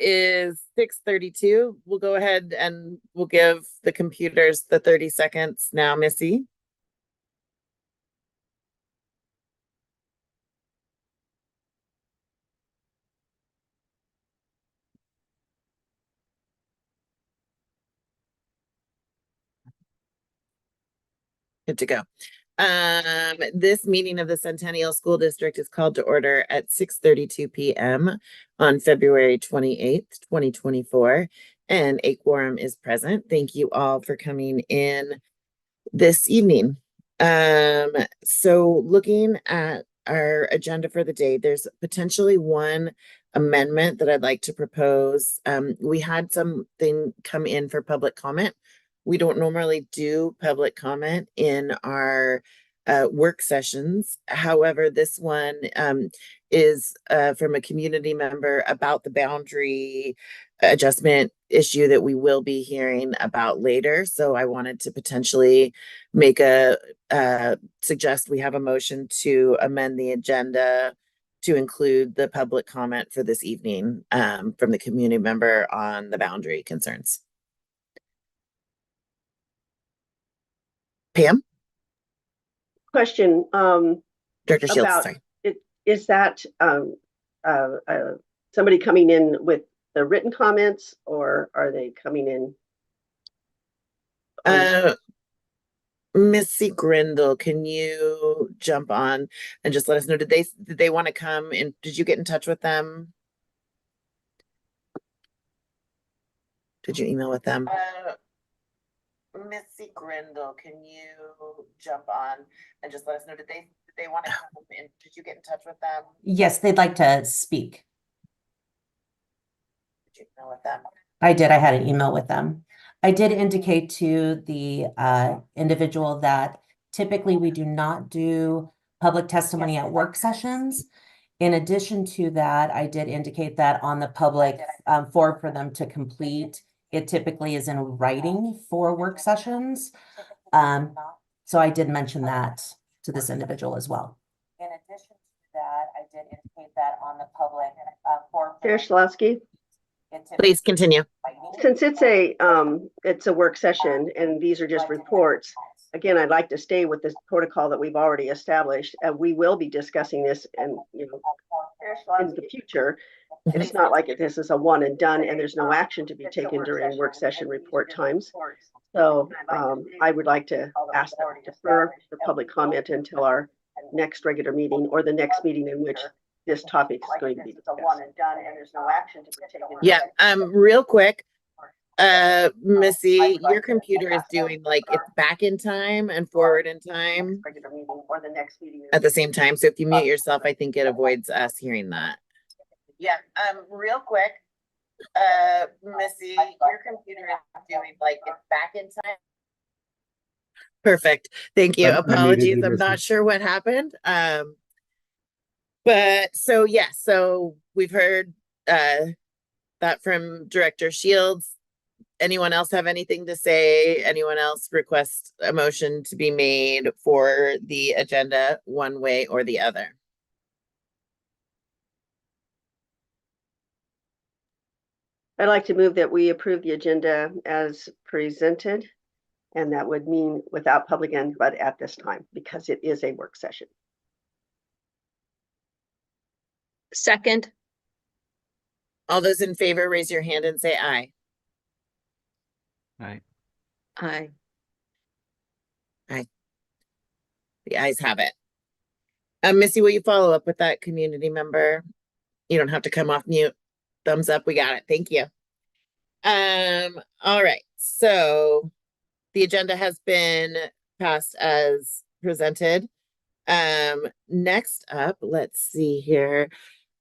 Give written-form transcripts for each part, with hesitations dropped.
is 6:32. We'll go ahead and we'll give the computers the 30 seconds now, Missy. Good to go. This meeting of the Centennial School District is called to order at 6:32 p.m. on February 28th, 2024, and a quorum is present. Thank you all for coming in this evening. So looking at our agenda for the day, there's potentially one amendment that I'd like to propose. We had something come in for public comment. We don't normally do public comment in our work sessions. However, this one is from a community member about the boundary adjustment issue that we will be hearing about later. So I wanted to potentially make a suggest we have a motion to amend the agenda to include the public comment for this evening from the community member on the boundary concerns. Pam? Question Director Shields, about sorry. Is that somebody coming in with the written comments, or are they coming in? Missy Grindle, can you jump on and just let us know, did they want to come and did you get in touch with them? Did you email with them? Missy Grindle, can you jump on and just let us know, did they want to come and did you get in touch with them? Yes, they'd like to speak. Did you email with them? I did. I had an email with them. I did indicate to the individual that typically we do not do public testimony at work sessions. In addition to that, I did indicate that on the public form for them to complete, it typically is in writing for work sessions. So I did mention that to this individual as well. In addition to that, I did indicate that on the public form. Chair Schlosky? Please continue. Since it's a work session and these are just reports, again, I'd like to stay with this protocol that we've already established, and we will be discussing this and in the future. It's not like this is a one and done and there's no action to be taken during work session report times. So I would like to ask them to defer the public comment until our next regular meeting or the next meeting in which this topic is going to be discussed. Yeah, real quick, Missy, your computer is doing like it's back in time and forward in time at the same time. So if you mute yourself, I think it avoids us hearing that. Yeah, real quick, Missy, your computer is doing like it's back in time. Perfect. Thank you. Apologies. I'm not sure what happened. But so yeah, so we've heard that from Director Shields. Anyone else have anything to say? Anyone else request a motion to be made for the agenda one way or the other? I'd like to move that we approve the agenda as presented, and that would mean without public input at this time because it is a work session. Second. All those in favor, raise your hand and say aye. Aye. Aye. Aye. The ayes have it. Missy, will you follow up with that community member? You don't have to come off mute. Thumbs up, we got it. Thank you. All right. So the agenda has been passed as presented. Next up, let's see here.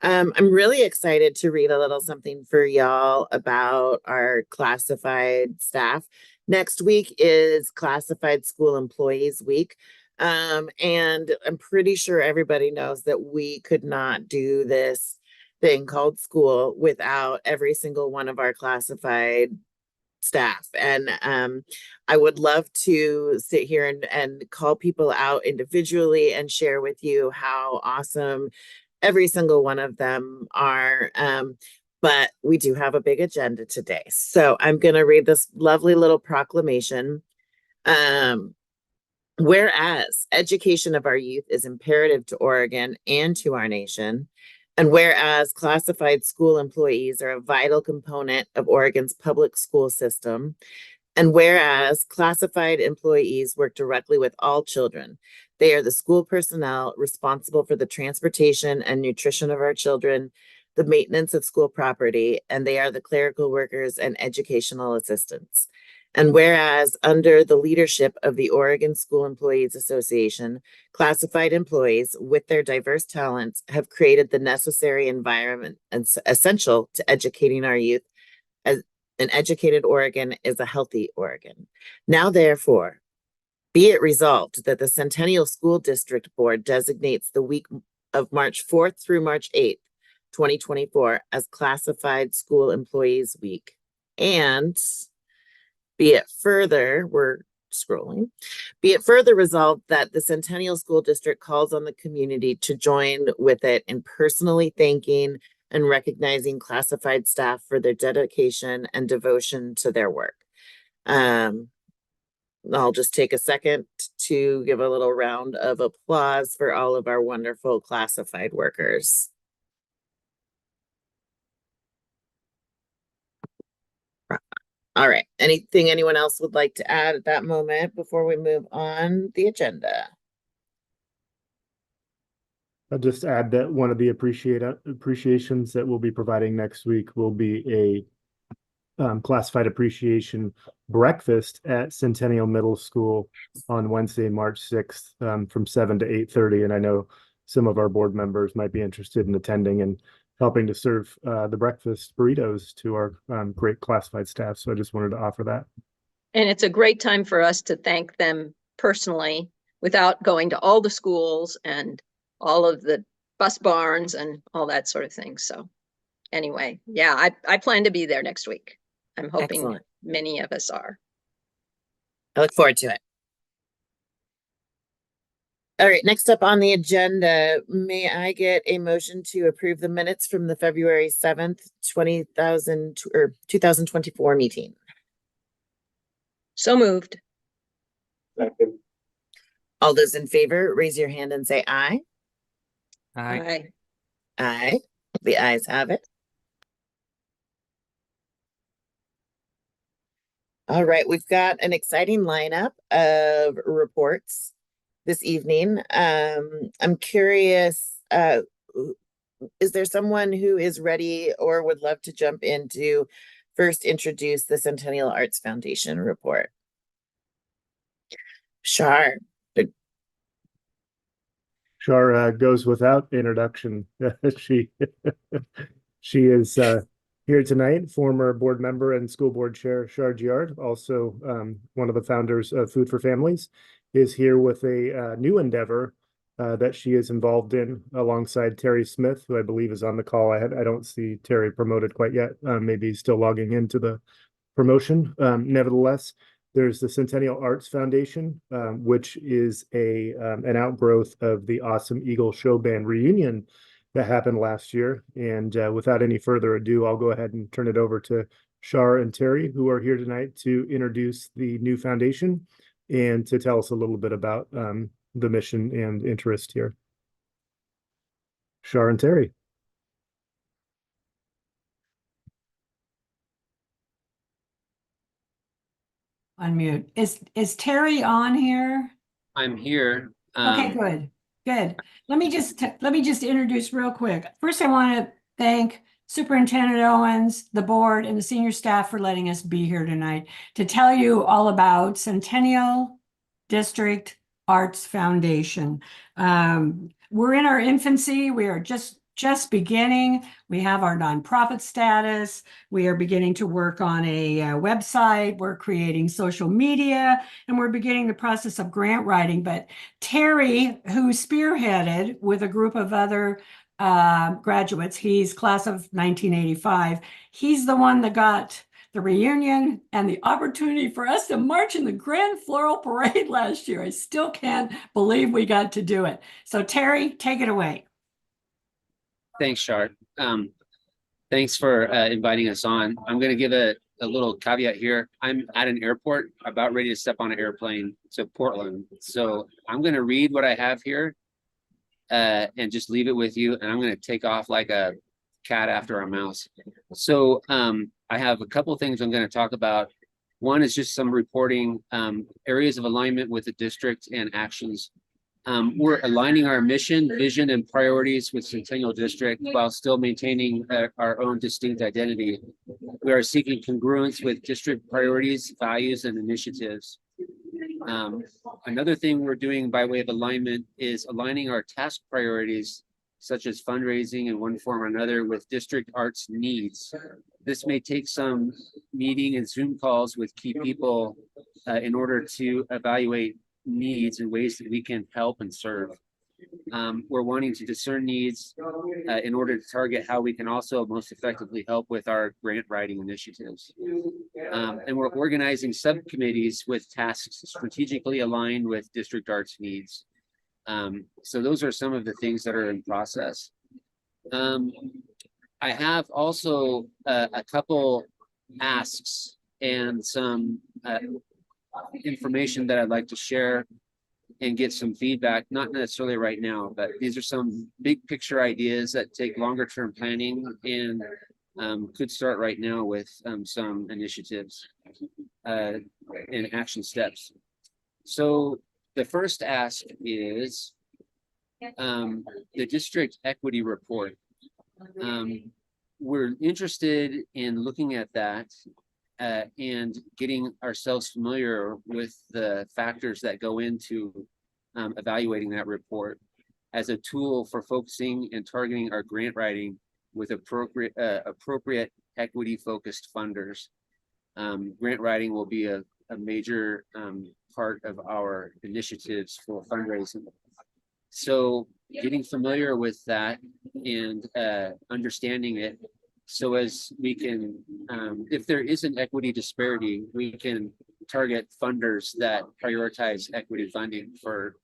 I'm really excited to read a little something for y'all about our classified staff. Next week is Classified School Employees Week. And I'm pretty sure everybody knows that we could not do this thing called school without every single one of our classified staff. And I would love to sit here and call people out individually and share with you how awesome every single one of them are. but we do have a big agenda today. So I'm going to read this lovely little proclamation. Whereas education of our youth is imperative to Oregon and to our nation, and whereas classified school employees are a vital component of Oregon's public school system, and whereas classified employees work directly with all children, they are the school personnel responsible for the transportation and nutrition of our children, the maintenance of school property, and they are the clerical workers and educational assistants. And whereas under the leadership of the Oregon School Employees Association, classified employees with their diverse talents have created the necessary environment and essential to educating our youth. As an educated Oregon is a healthy Oregon. Now, therefore, be it resolved that the Centennial School District Board designates the week of March 4th through March 8th, 2024 as Classified School Employees Week. And be it further, we're scrolling, be it further resolved that the Centennial School District calls on the community to join with it in personally thanking and recognizing classified staff for their dedication and devotion to their work. I'll just take a second to give a little round of applause for all of our wonderful classified workers. All right. Anything anyone else would like to add at that moment before we move on the agenda? I'll just add that one of the appreciations that we'll be providing next week will be a classified appreciation breakfast at Centennial Middle School on Wednesday, March 6th, from 7 to 8:30. And I know some of our board members might be interested in attending and helping to serve the breakfast burritos to our great classified staff. So I just wanted to offer that. And it's a great time for us to thank them personally without going to all the schools and all of the bus barns and all that sort of thing. So anyway, yeah, I plan to be there next week. I'm hoping Excellent. many of us are. I look forward to it. All right, next up on the agenda, may I get a motion to approve the minutes from the February 7th, 2024 meeting? So moved. Second. All those in favor, raise your hand and say aye. Aye. Aye. The ayes have it. All right, we've got an exciting lineup of reports this evening. I'm curious, is there someone who is ready or would love to jump in to first introduce the Centennial Arts Foundation report? Shar. Shar goes without introduction. She is here tonight, former board member and school board chair Shar Giard, also one of the founders of Food for Families, is here with a new endeavor that she is involved in alongside Terry Smith, who I believe is on the call. I don't see Terry promoted quite yet. Maybe he's still logging into the promotion. Nevertheless, there's the Centennial Arts Foundation, which is an outgrowth of the Awesome Eagle Show Band reunion that happened last year. And without any further ado, I'll go ahead and turn it over to Shar and Terry, who are here tonight to introduce the new foundation and to tell us a little bit about the mission and interest here. Shar and Terry. Unmute. Is Terry on here? I'm here. Okay, good. Let me just introduce real quick. First, I want to thank Superintendent Owens, the board, and the senior staff for letting us be here tonight to tell you all about Centennial District Arts Foundation. We're in our infancy. We are just beginning. We have our nonprofit status. We are beginning to work on a website. We're creating social media, and we're beginning the process of grant writing. But Terry, who spearheaded with a group of other graduates, he's class of 1985, he's the one that got the reunion and the opportunity for us to march in the Grand Floral Parade last year. I still can't believe we got to do it. So Terry, take it away. Thanks, Shar. Thanks for inviting us on. I'm going to give a little caveat here. I'm at an airport about ready to step on an airplane to Portland. So I'm going to read what I have here and just leave it with you. And I'm going to take off like a cat after a mouse. So I have a couple of things I'm going to talk about. One is just some reporting areas of alignment with the district and actions. We're aligning our mission, vision, and priorities with Centennial District while still maintaining our own distinct identity. We are seeking congruence with district priorities, values, and initiatives. Another thing we're doing by way of alignment is aligning our task priorities, such as fundraising in one form or another, with district arts needs. This may take some meeting and Zoom calls with key people in order to evaluate needs and ways that we can help and serve. We're wanting to discern needs in order to target how we can also most effectively help with our grant writing initiatives. And we're organizing subcommittees with tasks strategically aligned with district arts needs. So those are some of the things that are in process. I have also a couple asks and some information that I'd like to share and get some feedback, not necessarily right now, but these are some big picture ideas that take longer term planning and could start right now with some initiatives and action steps. So the first ask is the district equity report. We're interested in looking at that and getting ourselves familiar with the factors that go into evaluating that report as a tool for focusing and targeting our grant writing with appropriate equity focused funders. Grant writing will be a major part of our initiatives for fundraising. So getting familiar with that and understanding it, so as we can, if there is an equity disparity, we can target funders that prioritize equity funding for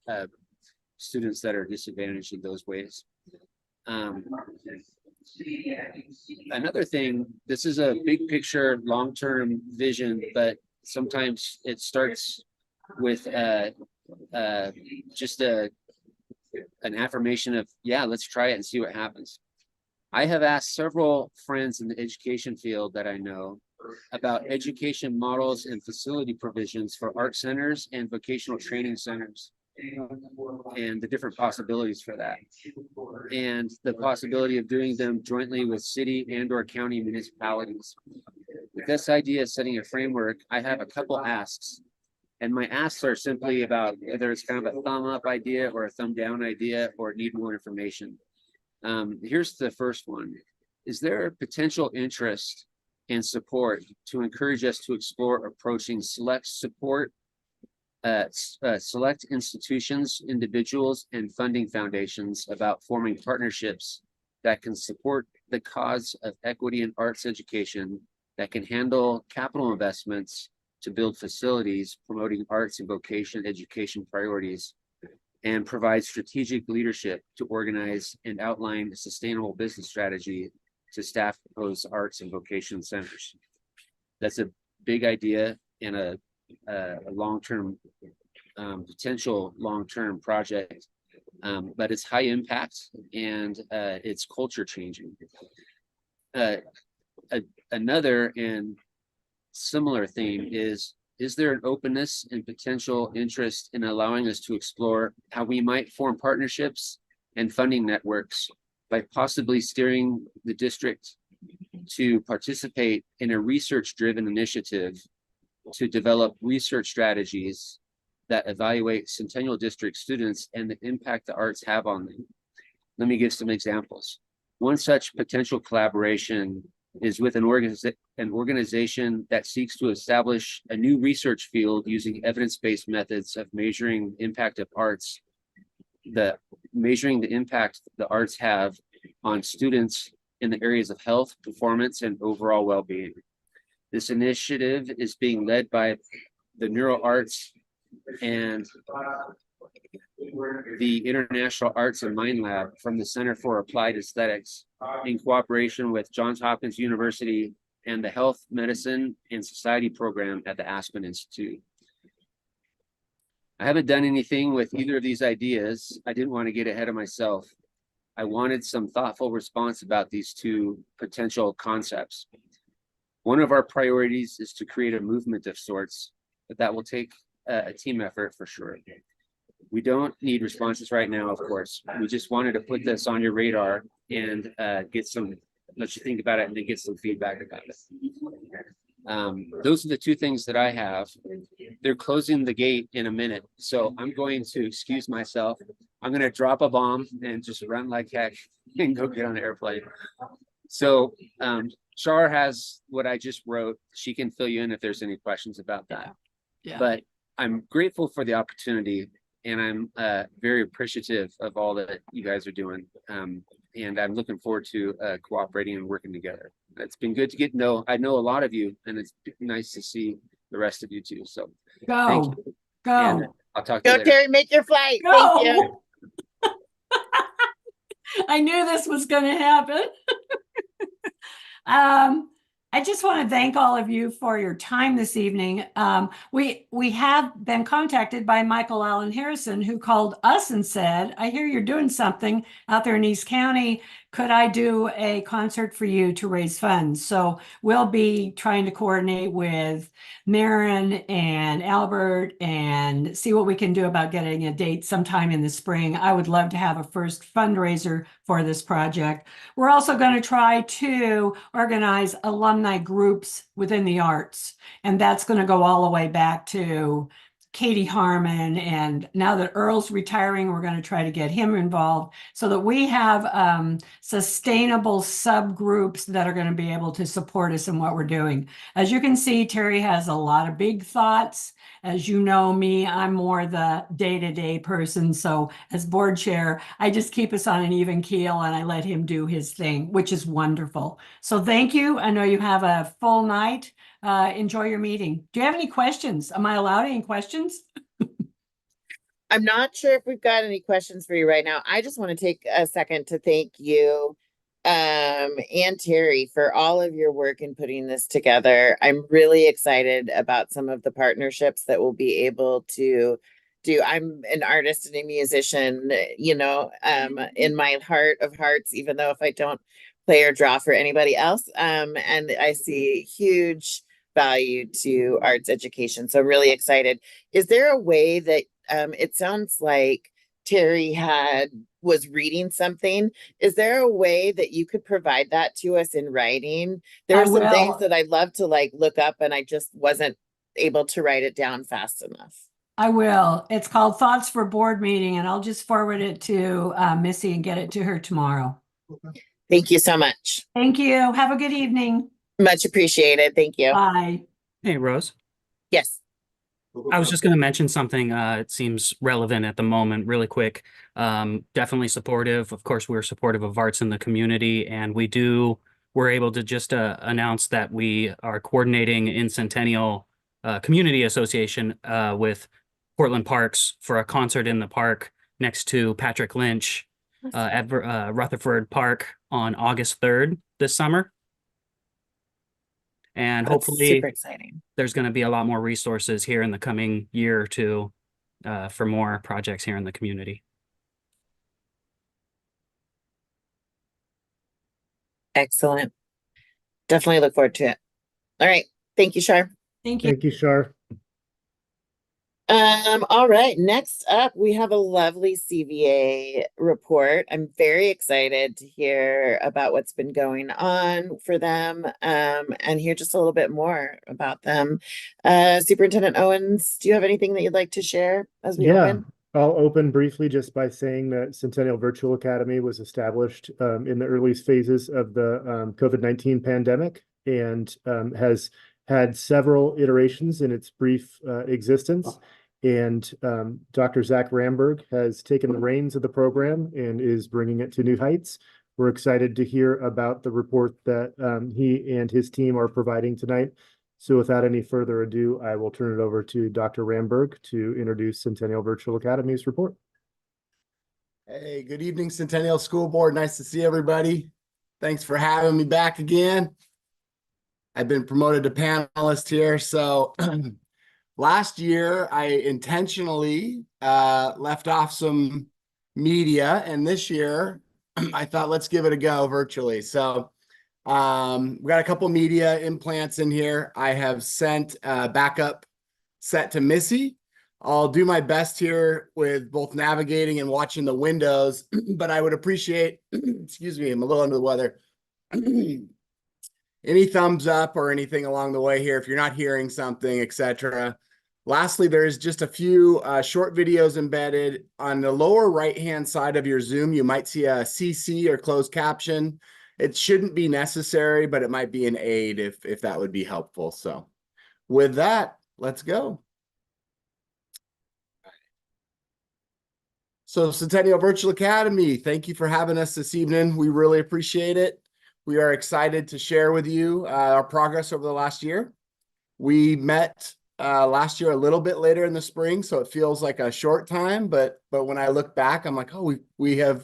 students that are disadvantaged in those ways. Another thing, this is a big picture, long-term vision, but sometimes it starts with just an affirmation of, yeah, let's try it and see what happens. I have asked several friends in the education field that I know about education models and facility provisions for art centers and vocational training centers and the different possibilities for that. And the possibility of doing them jointly with city and or county municipalities. With this idea of setting a framework, I have a couple asks. And my asks are simply about whether it's kind of a thumb up idea or a thumb down idea or need more information. Here's the first one. Is there a potential interest and support to encourage us to explore approaching select institutions, individuals, and funding foundations about forming partnerships that can support the cause of equity in arts education, that can handle capital investments to build facilities promoting arts and vocation education priorities, and provide strategic leadership to organize and outline a sustainable business strategy to staff proposed arts and vocation centers. That's a big idea and a long-term, potential long-term project, but it's high impact and it's culture changing. Another and similar theme is there an openness and potential interest in allowing us to explore how we might form partnerships and funding networks by possibly steering the district to participate in a research-driven initiative to develop research strategies that evaluate Centennial District students and the impact the arts have on them. Let me give some examples. One such potential collaboration is with an organization that seeks to establish a new research field using evidence-based methods of measuring impact of arts, measuring the impact the arts have on students in the areas of health, performance, and overall well-being. This initiative is being led by the Neuro Arts and the International Arts and Mind Lab from the Center for Applied Aesthetics in cooperation with Johns Hopkins University and the Health, Medicine, and Society program at the Aspen Institute. I haven't done anything with either of these ideas. I didn't want to get ahead of myself. I wanted some thoughtful response about these two potential concepts. One of our priorities is to create a movement of sorts, but that will take a team effort for sure. We don't need responses right now, of course. We just wanted to put this on your radar and let you think about it and then get some feedback about it. Those are the two things that I have. They're closing the gate in a minute, so I'm going to excuse myself. I'm going to drop a bomb and just run like heck and go get on an airplane. So Char has what I just wrote. She can fill you in if there's any questions about that. Yeah. But I'm grateful for the opportunity, and I'm very appreciative of all that you guys are doing. And I'm looking forward to cooperating and working together. It's been good to get to know. I know a lot of you, and it's nice to see the rest of you too. So thank Go, you. go, And I'll talk to Go, you later. Terry, make your flight. Thank you. go. I knew this was going to happen. I just want to thank all of you for your time this evening. We have been contacted by Michael Allen Harrison, who called us and said, I hear you're doing something out there in East County. Could I do a concert for you to raise funds? So we'll be trying to coordinate with Marin and Albert and see what we can do about getting a date sometime in the spring. I would love to have a first fundraiser for this project. We're also going to try to organize alumni groups within the arts, and that's going to go all the way back to Katie Harmon. And now that Earl's retiring, we're going to try to get him involved so that we have sustainable subgroups that are going to be able to support us in what we're doing. As you can see, Terry has a lot of big thoughts. As you know me, I'm more the day-to-day person. So as board chair, I just keep us on an even keel and I let him do his thing, which is wonderful. So thank you. I know you have a full night. Enjoy your meeting. Do you have any questions? Am I allowed any questions? I'm not sure if we've got any questions for you right now. I just want to take a second to thank you, and Terry, for all of your work in putting this together. I'm really excited about some of the partnerships that we'll be able to do. I'm an artist and a musician, in my heart of hearts, even though if I don't play or draw for anybody else. And I see huge value to arts education. So I'm really excited. Is there a way that it sounds like Terry was reading something. Is there a way that you could provide that to us in writing? There are some things that I'd love to look up and I just wasn't able to write it down fast enough. I will. It's called Thoughts for Board Meeting, and I'll just forward it to Missy and get it to her tomorrow. Thank you so much. Thank you. Have a good evening. Much appreciated. Thank you. Bye. Hey, Rose. Yes. I was just going to mention something. It seems relevant at the moment, really quick. Definitely supportive. Of course, we're supportive of arts in the community, and we're able to just announce that we are coordinating in Centennial Community Association with Portland Parks for a concert in the park next to Patrick Lynch at Rutherford Park on August 3rd this summer. And That's hopefully super exciting. there's going to be a lot more resources here in the coming year or two for more projects here in the community. Excellent. Definitely look forward to it. All right. Thank you, Shar. Thank you. Thank you, Shar. All right. Next up, we have a lovely CVA report. I'm very excited to hear about what's been going on for them, and hear just a little bit more about them. Superintendent Owens, do you have anything that you'd like to share as we open? I'll open briefly just by saying that Centennial Virtual Academy was established in the earliest phases of the COVID-19 pandemic and has had several iterations in its brief existence. And Dr. Zach Ramberg has taken the reins of the program and is bringing it to new heights. We're excited to hear about the report that he and his team are providing tonight. So without any further ado, I will turn it over to Dr. Ramberg to introduce Centennial Virtual Academy's report. Hey, good evening, Centennial School Board. Nice to see everybody. Thanks for having me back again. I've been promoted to panelist here. So last year, I intentionally left off some media, and this year, I thought let's give it a go virtually. So we got a couple media implants in here. I have sent a backup set to Missy. I'll do my best here with both navigating and watching the windows, but I would appreciate, excuse me, I'm a little under the weather. Any thumbs up or anything along the way here if you're not hearing something, etc. Lastly, there's just a few short videos embedded. On the lower right-hand side of your Zoom, you might see a CC or closed caption. It shouldn't be necessary, but it might be an aid if that would be helpful. So with that, let's go. So Centennial Virtual Academy, thank you for having us this evening. We really appreciate it. We are excited to share with you our progress over the last year. We met last year a little bit later in the spring, so it feels like a short time, but when I look back, I'm like, oh, we've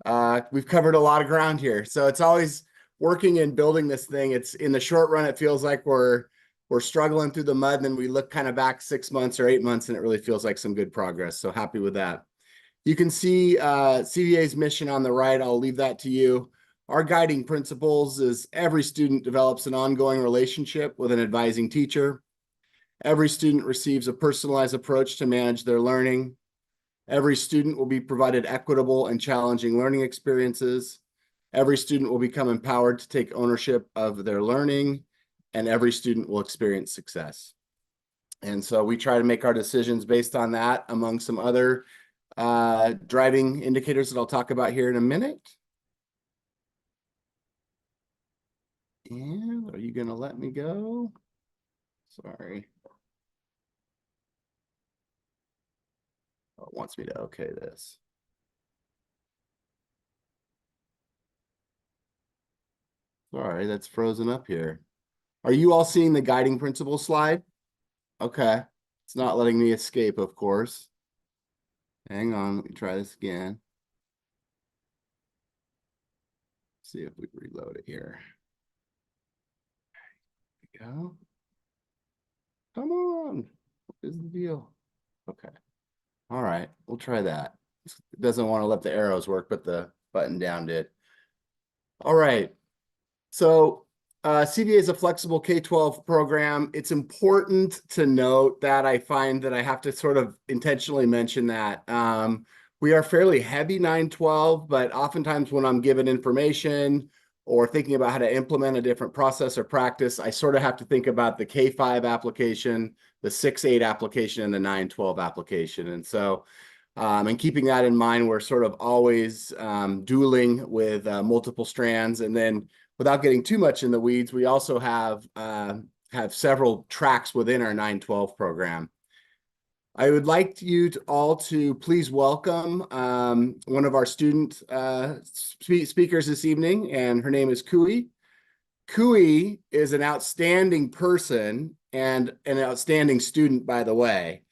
covered a lot of ground here. So it's always working and building this thing. It's in the short run, it feels like we're struggling through the mud, and then we look kind of back 6 months or 8 months, and it really feels like some good progress. So happy with that. You can see CVA's mission on the right. I'll leave that to you. Our guiding principles is every student develops an ongoing relationship with an advising teacher. Every student receives a personalized approach to manage their learning. Every student will be provided equitable and challenging learning experiences. Every student will become empowered to take ownership of their learning, and every student will experience success. And so we try to make our decisions based on that, among some other driving indicators that I'll talk about here in a minute. And are you going to let me go? Sorry. Oh, it wants me to okay this. Sorry, that's frozen up here. Are you all seeing the guiding principle slide? Okay. It's not letting me escape, of course. Hang on, let me try this again. See if we reload it here. There we go. Come on. What is the deal? Okay. All right, we'll try that. It doesn't want to let the arrows work, but the button down did. All right. So CVA is a flexible K-12 program. It's important to note that I find that I have to sort of intentionally mention that. We are fairly heavy 9-12, but oftentimes when I'm given information or thinking about how to implement a different process or practice, I sort of have to think about the K-5 application, the 6-8 application, and the 9-12 application. And so, and keeping that in mind, we're sort of always dueling with multiple strands. And then without getting too much in the weeds, we also have several tracks within our 9-12 program. I would like you all to please welcome one of our student speakers this evening, and her name is Kui. Kui is an outstanding person and an outstanding student, by the way.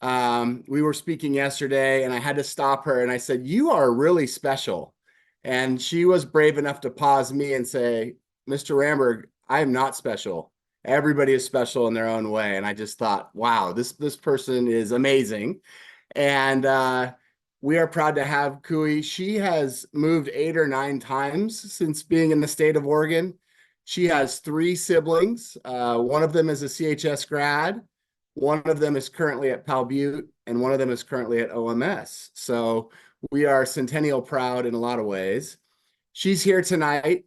We were speaking yesterday, and I had to stop her, and I said, "You are really special." And she was brave enough to pause me and say, "Mr. Ramberg, I am not special. Everybody is special in their own way." And I just thought, wow, this person is amazing. And we are proud to have Kui. She has moved 8 or 9 times since being in the state of Oregon. She has 3 siblings. One of them is a CHS grad. One of them is currently at Pal Butte, and one of them is currently at OMS. So we are Centennial proud in a lot of ways. She's here tonight.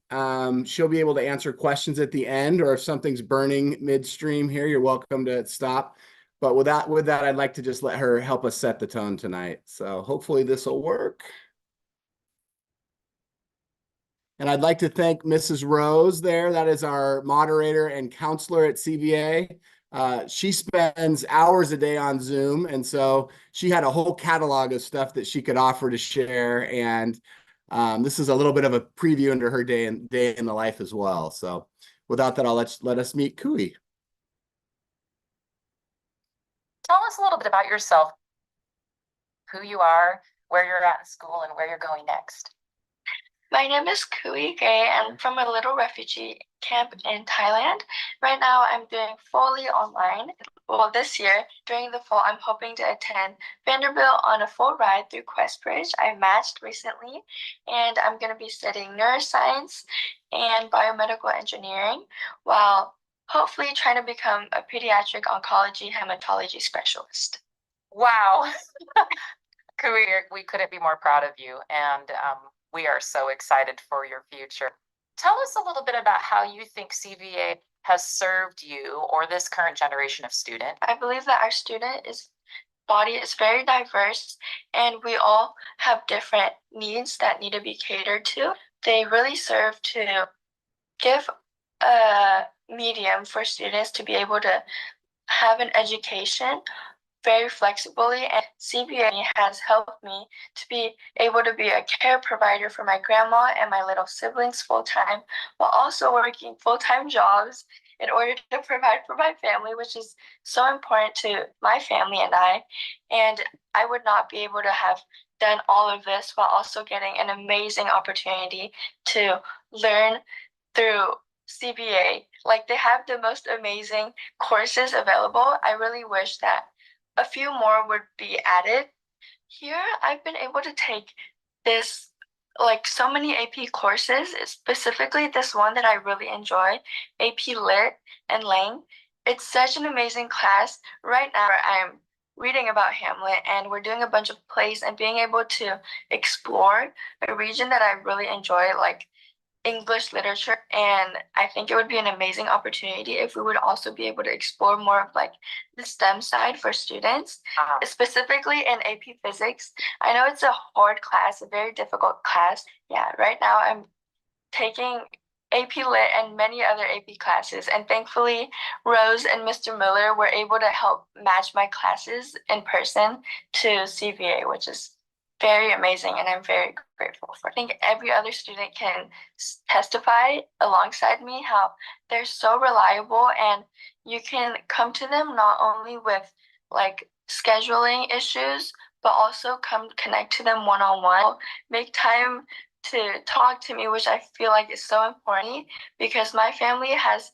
She'll be able to answer questions at the end, or if something's burning midstream here, you're welcome to stop. But with that, I'd like to just let her help us set the tone tonight. So hopefully this will work. And I'd like to thank Mrs. Rose there. That is our moderator and counselor at CVA. She spends hours a day on Zoom, and so she had a whole catalog of stuff that she could offer to share. And this is a little bit of a preview into her day in the life as well. So without that, I'll let us meet Kui. Tell us a little bit about yourself, who you are, where you're at in school, and where you're going next. My name is Kui Gay. I'm from a little refugee camp in Thailand. Right now, I'm doing fully online. Well, this year, during the fall, I'm hoping to attend Vanderbilt on a full ride through Questbridge. I matched recently, and I'm going to be studying neuroscience and biomedical engineering while hopefully trying to become a pediatric oncology hematology specialist. Wow. We couldn't be more proud of you, and we are so excited for your future. Tell us a little bit about how you think CVA has served you or this current generation of student. I believe that our body is very diverse and we all have different needs that need to be catered to. They really serve to give a medium for students to be able to have an education very flexibly, and CBA has helped me to be able to be a care provider for my grandma and my little siblings full time, while also working full-time jobs in order to provide for my family, which is so important to my family and I. And I would not be able to have done all of this while also getting an amazing opportunity to learn through CBA. Like, they have the most amazing courses available. I really wish that a few more would be added. Here, I've been able to take this, like, so many AP courses, specifically this one that I really enjoy, AP Lit and Lang. It's such an amazing class. Right now, I'm reading about Hamlet and we're doing a bunch of plays and being able to explore a region that I really enjoy, like English literature. And I think it would be an amazing opportunity if we would also be able to explore more of like the STEM side for students, specifically in AP Physics. I know it's a hard class, a very difficult class. Yeah, right now I'm taking AP Lit and many other AP classes. And thankfully, Rose and Mr. Miller were able to help match my classes in person to CVA, which is very amazing and I'm very grateful for. I think every other student can testify alongside me how they're so reliable, and you can come to them not only with like scheduling issues, but also come connect to them one-on-one. Make time to talk to me, which I feel like is so important because my family has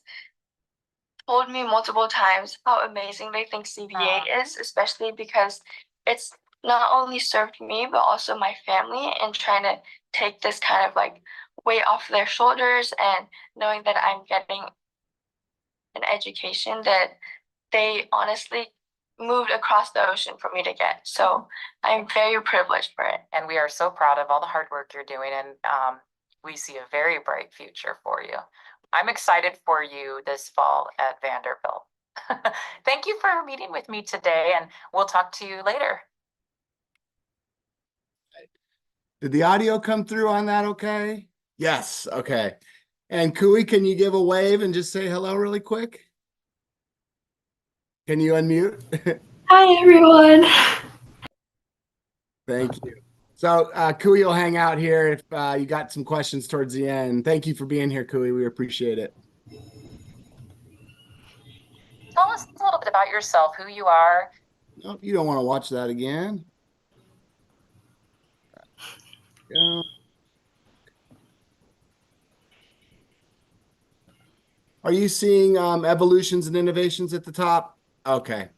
told me multiple times how amazing they think CVA is, especially because it's not only served me, but also my family, and trying to take this kind of like weight off their shoulders and knowing that I'm getting an education that they honestly moved across the ocean for me to get. So I'm very privileged for it. And we are so proud of all the hard work you're doing, and we see a very bright future for you. I'm excited for you this fall at Vanderbilt. Thank you for meeting with me today, and we'll talk to you later. Did the audio come through on that okay? Yes, okay. And Kui, can you give a wave and just say hello really quick? Can you unmute? Hi, everyone. Thank you. So Kui will hang out here if you got some questions towards the end. Thank you for being here, Kui. We appreciate it. Tell us a little bit about yourself, who you are. No, you don't want to watch that again. Yeah. Are you seeing evolutions and innovations at the top? Okay.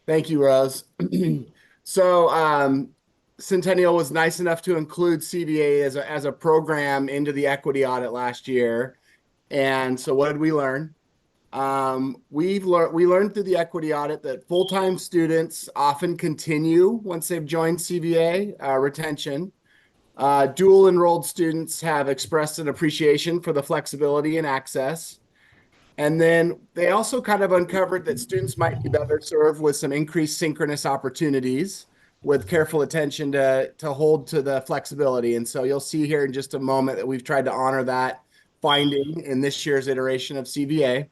Thank you, Rose. So Centennial was nice enough to include CVA as a program into the equity audit last year. And so what did we learn? We learned through the equity audit that full-time students often continue once they've joined CVA retention. Dual enrolled students have expressed an appreciation for the flexibility and access. And then they also kind of uncovered that students might be better served with some increased synchronous opportunities with careful attention to hold to the flexibility. And so you'll see here in just a moment that we've tried to honor that finding in this year's iteration of CVA.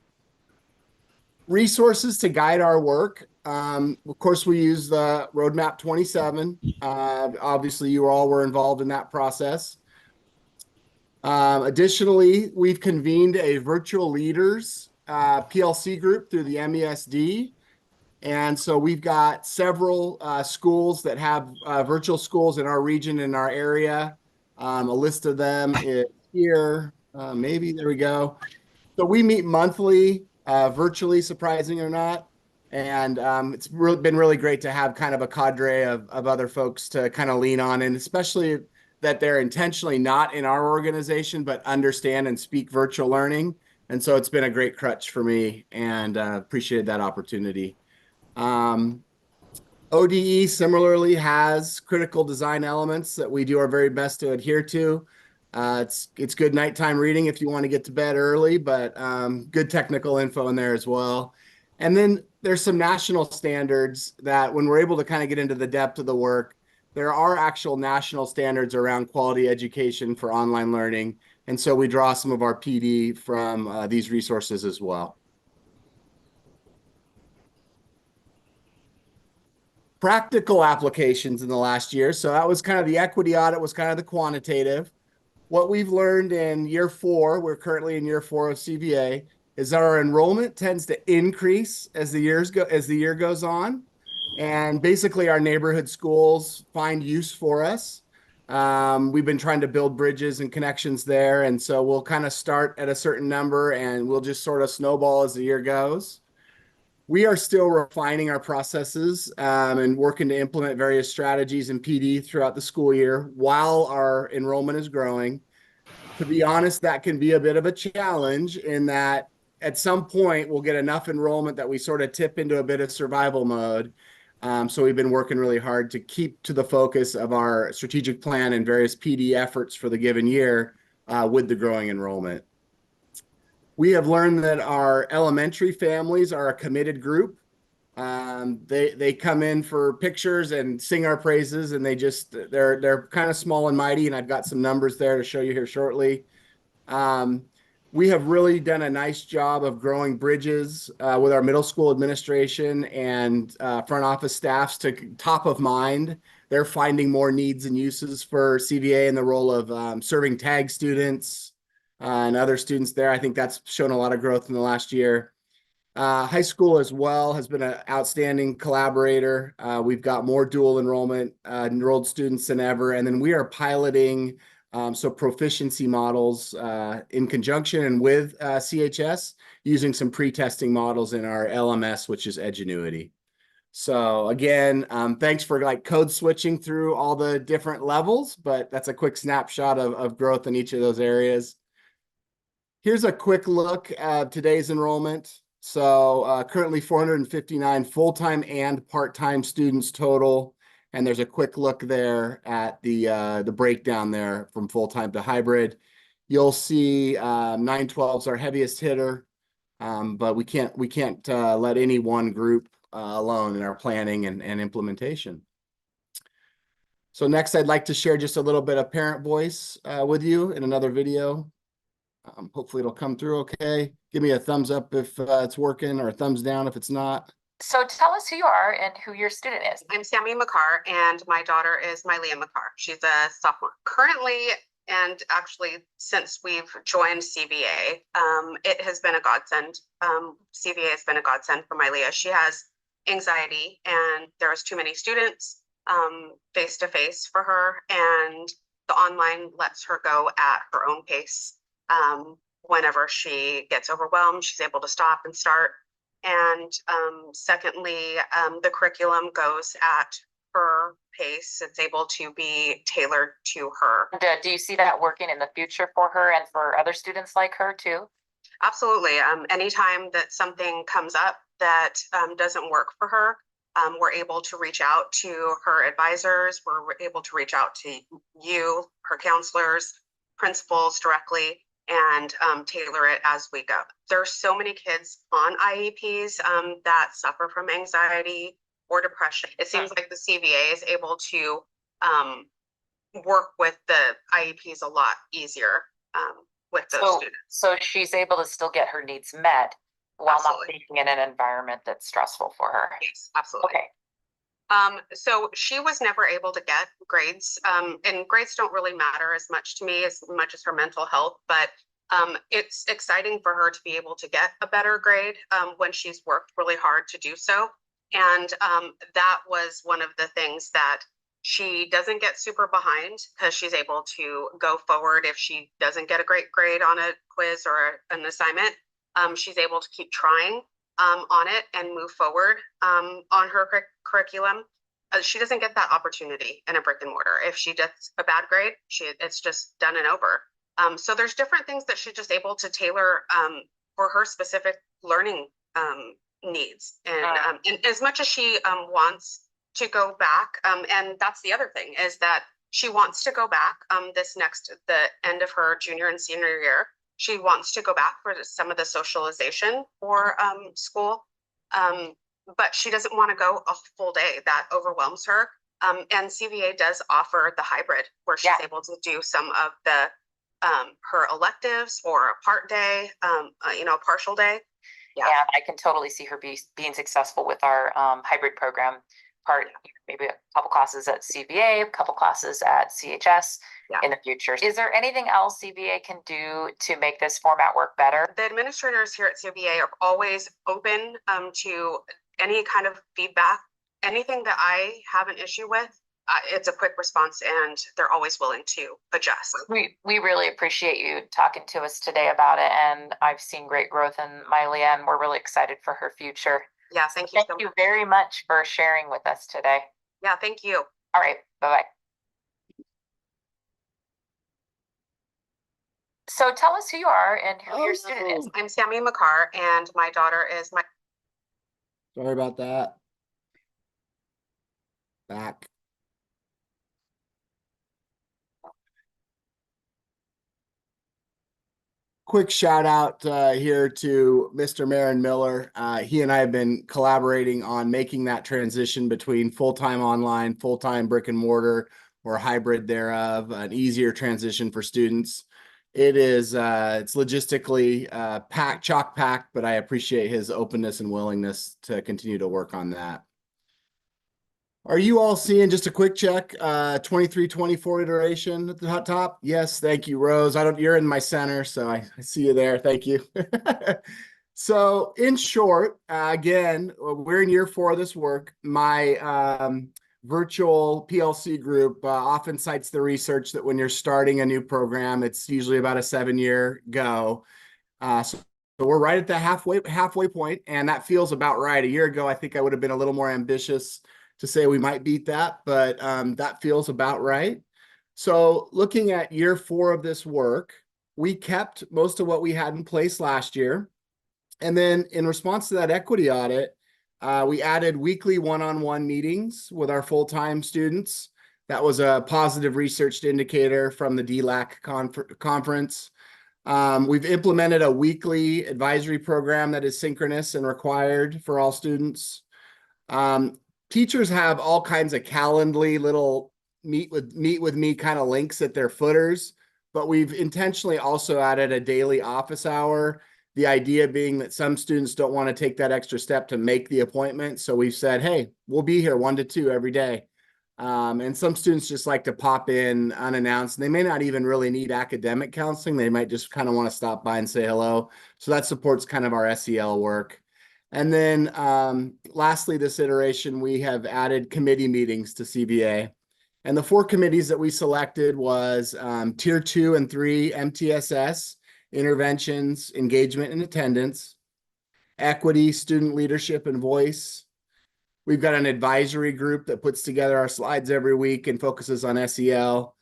Resources to guide our work. Of course, we use the Roadmap 27. Obviously, you all were involved in that process. Additionally, we've convened a virtual leaders PLC group through the MESD. And so we've got several schools that have virtual schools in our region, in our area. A list of them is here. Maybe there we go. So we meet monthly, virtually, surprising or not. And it's been really great to have kind of a cadre of other folks to kind of lean on, and especially that they're intentionally not in our organization, but understand and speak virtual learning. And so it's been a great crutch for me, and appreciated that opportunity. ODE similarly has critical design elements that we do our very best to adhere to. It's good nighttime reading if you want to get to bed early, but good technical info in there as well. And then there's some national standards that when we're able to kind of get into the depth of the work, there are actual national standards around quality education for online learning. And so we draw some of our PD from these resources as well. Practical applications in the last year. So that was kind of the equity audit, was kind of the quantitative. What we've learned in year 4, we're currently in year 4 of CVA, is that our enrollment tends to increase as the year goes on. And basically our neighborhood schools find use for us. We've been trying to build bridges and connections there. And so we'll kind of start at a certain number and we'll just sort of snowball as the year goes. We are still refining our processes and working to implement various strategies and PD throughout the school year while our enrollment is growing. To be honest, that can be a bit of a challenge in that at some point we'll get enough enrollment that we sort of tip into a bit of survival mode. So we've been working really hard to keep to the focus of our strategic plan and various PD efforts for the given year with the growing enrollment. We have learned that our elementary families are a committed group. They come in for pictures and sing our praises, and they're kind of small and mighty, and I've got some numbers there to show you here shortly. We have really done a nice job of growing bridges with our middle school administration and front office staffs to top of mind. They're finding more needs and uses for CVA in the role of serving tag students and other students there. I think that's shown a lot of growth in the last year. High school as well has been an outstanding collaborator. We've got more dual enrollment enrolled students than ever. And then we are piloting proficiency models in conjunction and with CHS using some pre-testing models in our LMS, which is Edgenuity. So again, thanks for code switching through all the different levels, but that's a quick snapshot of growth in each of those areas. Here's a quick look at today's enrollment. So currently 459 full-time and part-time students total. And there's a quick look there at the breakdown there from full-time to hybrid. You'll see 912 is our heaviest hitter, but we can't let any one group alone in our planning and implementation. So next, I'd like to share just a little bit of parent voice with you in another video. Hopefully it'll come through okay. Give me a thumbs up if it's working, or a thumbs down if it's not. So tell us who you are and who your student is. I'm Sammy McCarr, and my daughter is Mylea McCarr. She's a sophomore. Currently, and actually since we've joined CVA, it has been a godsend. CVA has been a godsend for Mylea. She has anxiety, and there's too many students face-to-face for her, and the online lets her go at her own pace. Whenever she gets overwhelmed, she's able to stop and start. And secondly, the curriculum goes at her pace. It's able to be tailored to her. Do you see that working in the future for her and for other students like her too? Absolutely. Anytime that something comes up that doesn't work for her, we're able to reach out to her advisors. We're able to reach out to you, her counselors, principals directly, and tailor it as we go. There's so many kids on IEPs that suffer from anxiety or depression. It seems like the CVA is able to work with the IEPs a lot easier with those students. So she's able to still get her needs met while Absolutely. not being in an environment that's stressful for her. Yes, absolutely. Okay. So she was never able to get grades, and grades don't really matter as much as her mental health, but it's exciting for her to be able to get a better grade when she's worked really hard to do so. And that was one of the things that She doesn't get super behind because she's able to go forward if she doesn't get a great grade on a quiz or an assignment. She's able to keep trying on it and move forward on her curriculum. She doesn't get that opportunity in a brick and mortar. If she gets a bad grade, it's just done and over. So there's different things that she's just able to tailor for her specific learning needs. And as much as she wants to go back, and that's the other thing, is that she wants to go back the end of her junior and senior year. She wants to go back for some of the socialization for school, but she doesn't want to go a full day. That overwhelms her. And CVA does offer the hybrid where she's able to do some of the her electives or a part day, partial day. Yeah, and I can totally see her being successful with our hybrid program. Maybe a couple classes at CVA, a couple classes at CHS in the future. Is there anything else CVA can do to make this format work better? The administrators here at CVA are always open to any kind of feedback. Anything that I have an issue with, it's a quick response, and they're always willing to adjust. We really appreciate you talking to us today about it, and I've seen great growth in Miley, and we're really excited for her future. Yeah, thank you. Thank you very much for sharing with us today. Yeah, thank you. All right, bye-bye. So tell us who you are and who your student is. I'm Sammy McCarr, and my daughter is my. Sorry about that. Back. Quick shout out here to Mr. Marin Miller. He and I have been collaborating on making that transition between full-time online, full-time brick and mortar, or hybrid thereof, an easier transition for students. It is, it's logistically chock packed, but I appreciate his openness and willingness to continue to work on that. Are you all seeing, just a quick check, 23-24 iteration at the top? Yes, thank you, Rose. You're in my center, so I see you there. Thank you. So in short, again, we're in year 4 of this work. My virtual PLC group often cites the research that when you're starting a new program, it's usually about a 7-year go. So we're right at the halfway point, and that feels about right. A year ago, I think I would have been a little more ambitious to say we might beat that, but that feels about right. So looking at year 4 of this work, we kept most of what we had in place last year. And then in response to that equity audit, we added weekly one-on-one meetings with our full-time students. That was a positive research indicator from the DLAC conference. We've implemented a weekly advisory program that is synchronous and required for all students. Teachers have all kinds of Calendly little meet with me kind of links at their footers, but we've intentionally also added a daily office hour. The idea being that some students don't want to take that extra step to make the appointment. So we've said, hey, we'll be here 1 to 2 every day. And some students just like to pop in unannounced. They may not even really need academic counseling. They might just kind of want to stop by and say hello. So that supports kind of our SEL work. And then lastly, this iteration, we have added committee meetings to CVA. And the 4 committees that we selected was Tier 2 and 3 MTSS, interventions, engagement and attendance, equity, student leadership and voice. We've got an advisory group that puts together our slides every week and focuses on SEL.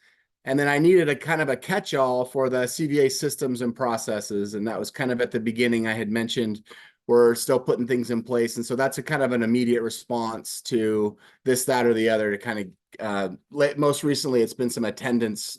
And then I needed a kind of a catch-all for the CVA systems and processes. And that was kind of at the beginning I had mentioned we're still putting things in place. And so that's a kind of an immediate response to this, that, or the other to kind of, most recently, it's been some attendance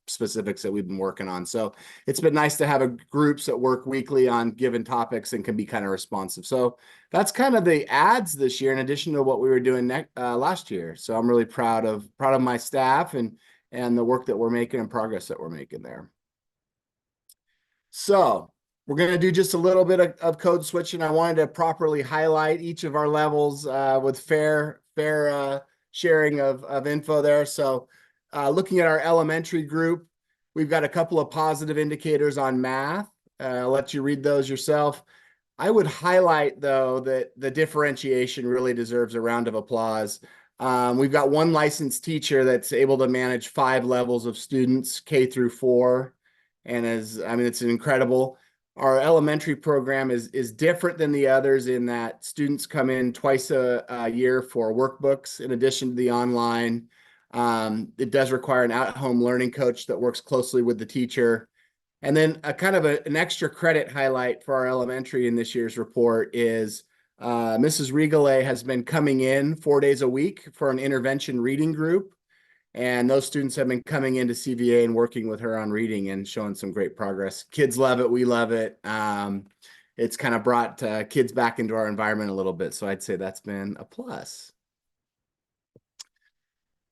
specifics that we've been working on. So it's been nice to have groups that work weekly on given topics and can be kind of responsive. So that's kind of the ads this year, in addition to what we were doing last year. So I'm really proud of my staff and the work that we're making and progress that we're making there. So we're going to do just a little bit of code switching. I wanted to properly highlight each of our levels with fair sharing of info there. So looking at our elementary group, we've got a couple of positive indicators on math. I'll let you read those yourself. I would highlight, though, that the differentiation really deserves a round of applause. We've got one licensed teacher that's able to manage 5 levels of students, K through 4. And it's incredible. Our elementary program is different than the others in that students come in twice a year for workbooks in addition to the online. It does require an at-home learning coach that works closely with the teacher. And then an extra credit highlight for our elementary in this year's report is Mrs. Regale has been coming in 4 days a week for an intervention reading group. And those students have been coming into CVA and working with her on reading and showing some great progress. Kids love it. We love it. It's kind of brought kids back into our environment a little bit. So I'd say that's been a plus.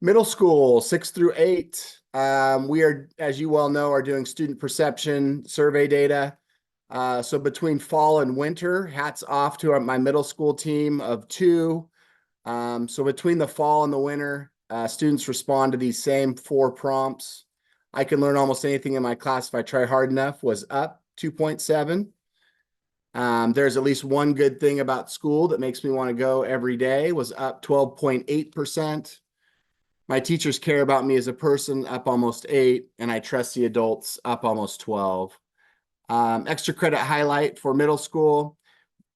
Middle school, 6 through 8. We are, as you well know, are doing student perception survey data. So between fall and winter, hats off to my middle school team of 2. So between the fall and the winter, students respond to these same 4 prompts. I can learn almost anything in my class if I try hard enough was up 2.7. There's at least one good thing about school that makes me want to go every day was up 12.8%. My teachers care about me as a person, up almost 8, and I trust the adults, up almost 12. Extra credit highlight for middle school.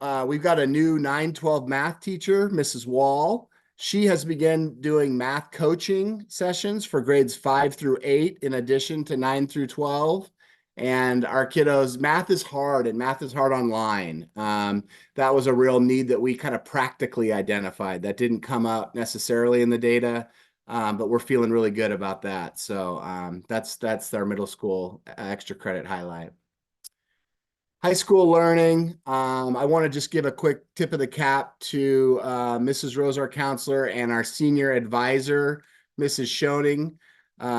We've got a new 9-12 math teacher, Mrs. Wall. She has begun doing math coaching sessions for grades 5 through 8, in addition to 9 through 12. And our kiddos, math is hard, and math is hard online. That was a real need that we kind of practically identified. That didn't come out necessarily in the data, but we're feeling really good about that. So that's our middle school extra credit highlight. High school learning. I want to just give a quick tip of the cap to Mrs. Rose, our counselor, and our senior advisor, Mrs. Schoening.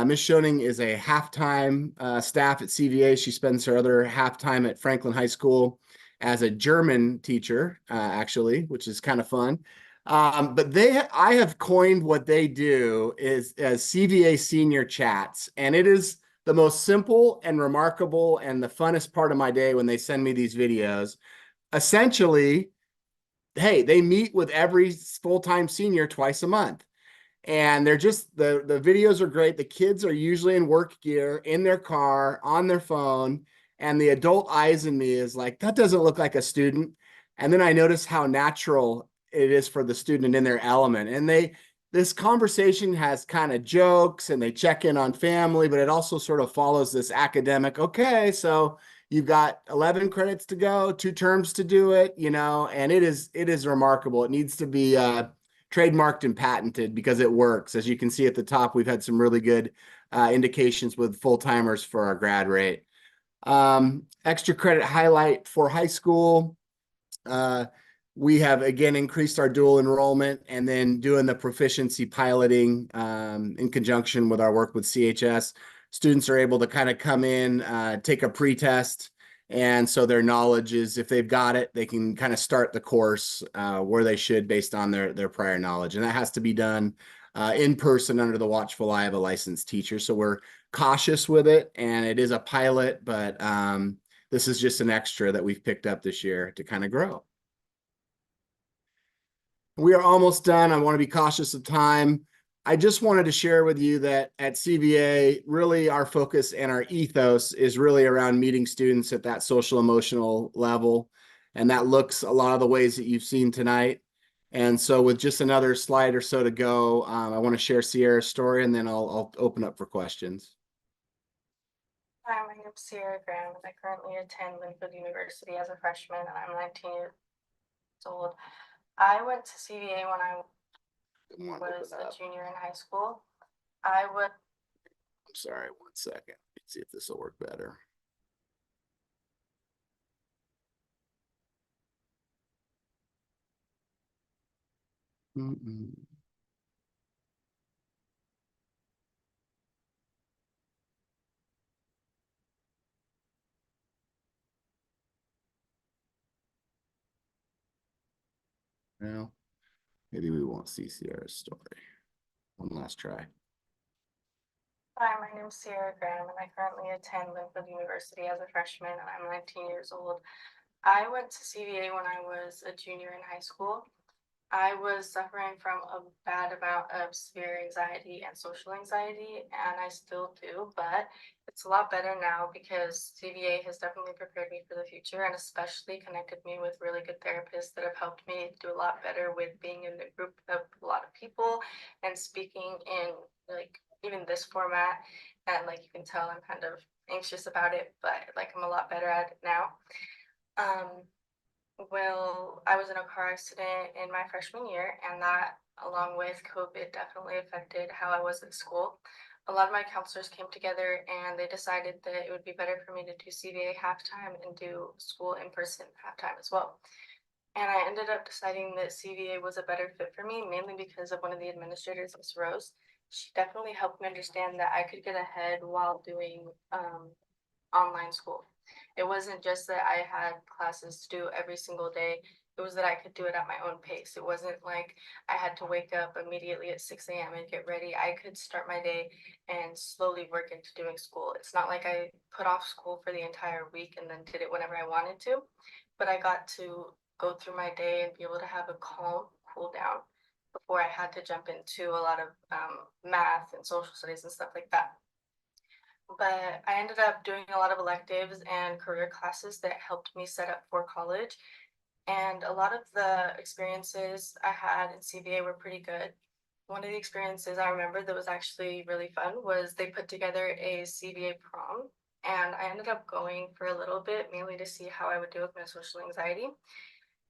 Ms. Schoening is a half-time staff at CVA. She spends her other half-time at Franklin High School as a German teacher, actually, which is kind of fun. But I have coined what they do is as CVA senior chats, and it is the most simple and remarkable and the funnest part of my day when they send me these videos. Essentially, hey, they meet with every full-time senior twice a month. And they're just, the videos are great. The kids are usually in work gear, in their car, on their phone. And the adult eyes in me is like, that doesn't look like a student. And then I notice how natural it is for the student in their element. And this conversation has kind of jokes and they check in on family, but it also sort of follows this academic, okay, so you've got 11 credits to go, 2 terms to do it, and it is remarkable. It needs to be trademarked and patented because it works. As you can see at the top, we've had some really good indications with full-timers for our grad rate. Extra credit highlight for high school. We have again increased our dual enrollment and then doing the proficiency piloting in conjunction with our work with CHS. Students are able to kind of come in, take a pre-test, and so their knowledge is, if they've got it, they can kind of start the course where they should based on their prior knowledge. And that has to be done in person under the watchful eye of a licensed teacher. So we're cautious with it, and it is a pilot, but this is just an extra that we've picked up this year to kind of grow. We are almost done. I want to be cautious of time. I just wanted to share with you that at CVA, really our focus and our ethos is really around meeting students at that social emotional level. And that looks a lot of the ways that you've seen tonight. And so with just another slide or so to go, I want to share Sierra's story, and then I'll open up for questions. Hi, my name is Sierra Graham. I currently attend Linfield University as a freshman, and I'm 19 years old. I went to CVA when I was a junior in high school. I'm sorry, 1 second. Let's see if this will work better. Well, maybe we won't see Sierra's story. One last try. Hi, my name is Sierra Graham, and I currently attend Linfield University as a freshman, and I'm 19 years old. I went to CVA when I was a junior in high school. I was suffering from a bad amount of severe anxiety and social anxiety, and I still do, but it's a lot better now because CVA has definitely prepared me for the future and especially connected me with really good therapists that have helped me do a lot better with being in a group of a lot of people and speaking in like even this format. And like you can tell, I'm kind of anxious about it, but like I'm a lot better at it now. Well, I was in a car accident in my freshman year, and that, along with COVID, definitely affected how I was at school. A lot of my counselors came together and they decided that it would be better for me to do CVA half-time and do school in person half-time as well. And I ended up deciding that CVA was a better fit for me, mainly because of one of the administrators, Miss Rose. She definitely helped me understand that I could get ahead while doing online school. It wasn't just that I had classes to do every single day. It was that I could do it at my own pace. It wasn't like I had to wake up immediately at 6 a.m. and get ready. I could start my day and slowly work into doing school. It's not like I put off school for the entire week and then did it whenever I wanted to, but I got to go through my day and be able to have a calm cool down before I had to jump into a lot of math and social studies and stuff like that. But I ended up doing a lot of electives and career classes that helped me set up for college. And a lot of the experiences I had in CVA were pretty good. One of the experiences I remember that was actually really fun was they put together a CVA prom. And I ended up going for a little bit, mainly to see how I would do with my social anxiety.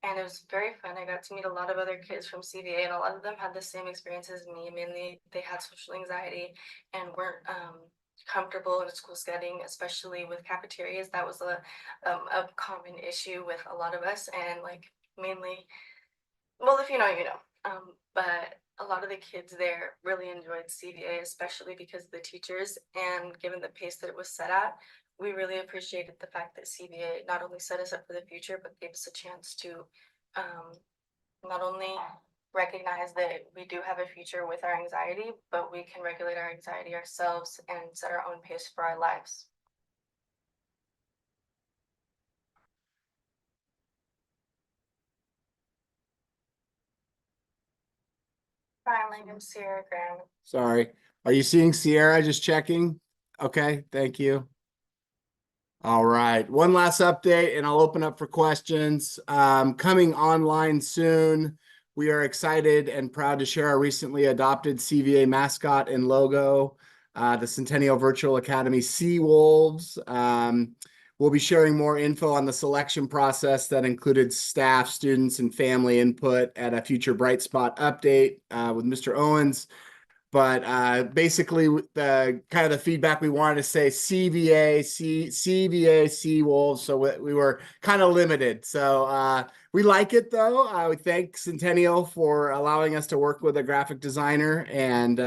And it was very fun. I got to meet a lot of other kids from CVA, and a lot of them had the same experience as me. Mainly, they had social anxiety and weren't comfortable in a school setting, especially with cafeterias. That was a common issue with a lot of us, and like mainly, well, if you know, you know. But a lot of the kids there really enjoyed CVA, especially because of the teachers, and given the pace that it was set at, we really appreciated the fact that CVA not only set us up for the future, but gave us a chance to not only recognize that we do have a future with our anxiety, but we can regulate our anxiety ourselves and set our own pace for our lives. Finally, I'm Sierra Graham. Sorry. Are you seeing Sierra? Just checking. Okay, thank you. All right, one last update and I'll open up for questions. Coming online soon, we are excited and proud to share our recently adopted CVA mascot and logo, the Centennial Virtual Academy Sea Wolves. We'll be sharing more info on the selection process that included staff, students, and family input at a future Bright Spot update with Mr. Owens. But basically, the kind of the feedback we wanted to say CVA, CVA, Seawolves. So we were kind of limited. So we like it though. We thank Centennial for allowing us to work with a graphic designer, and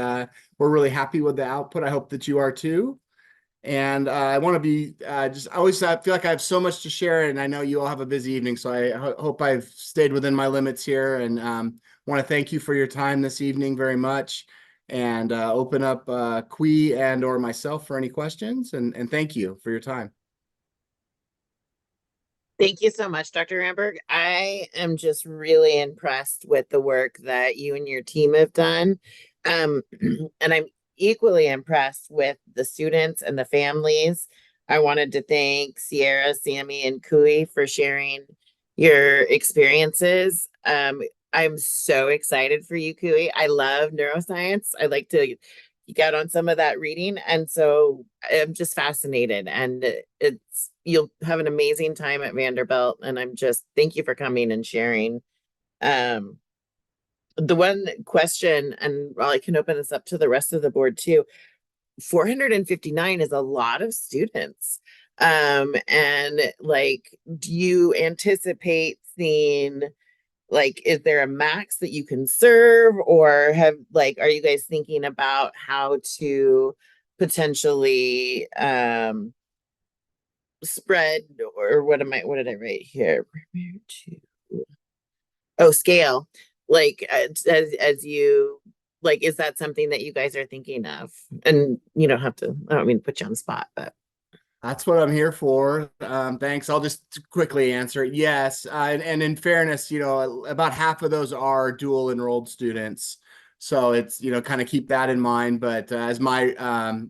we're really happy with the output. I hope that you are too. And I want to be I always feel like I have so much to share, and I know you all have a busy evening. So I hope I've stayed within my limits here, and want to thank you for your time this evening very much. And open up Kui and or myself for any questions. And thank you for your time. Thank you so much, Dr. Ramberg. I am just really impressed with the work that you and your team have done. And I'm equally impressed with the students and the families. I wanted to thank Sierra, Sammy, and Kui for sharing your experiences. I'm so excited for you, Kui. I love neuroscience. I like to get on some of that reading. And so I'm just fascinated, and you'll have an amazing time at Vanderbilt. And I'm just, thank you for coming and sharing. The one question, and well, I can open this up to the rest of the board too. 459 is a lot of students. And like, do you anticipate seeing, like, is there a max that you can serve, or are you guys thinking about how to potentially spread, or what did I write here? Scale. Like, as you, like, is that something that you guys are thinking of? And you don't have to, I don't mean to put you on the spot, but That's what I'm here for. Thanks. I'll just quickly answer it. Yes. And in fairness, about half of those are dual enrolled students. So it's, kind of keep that in mind. But as my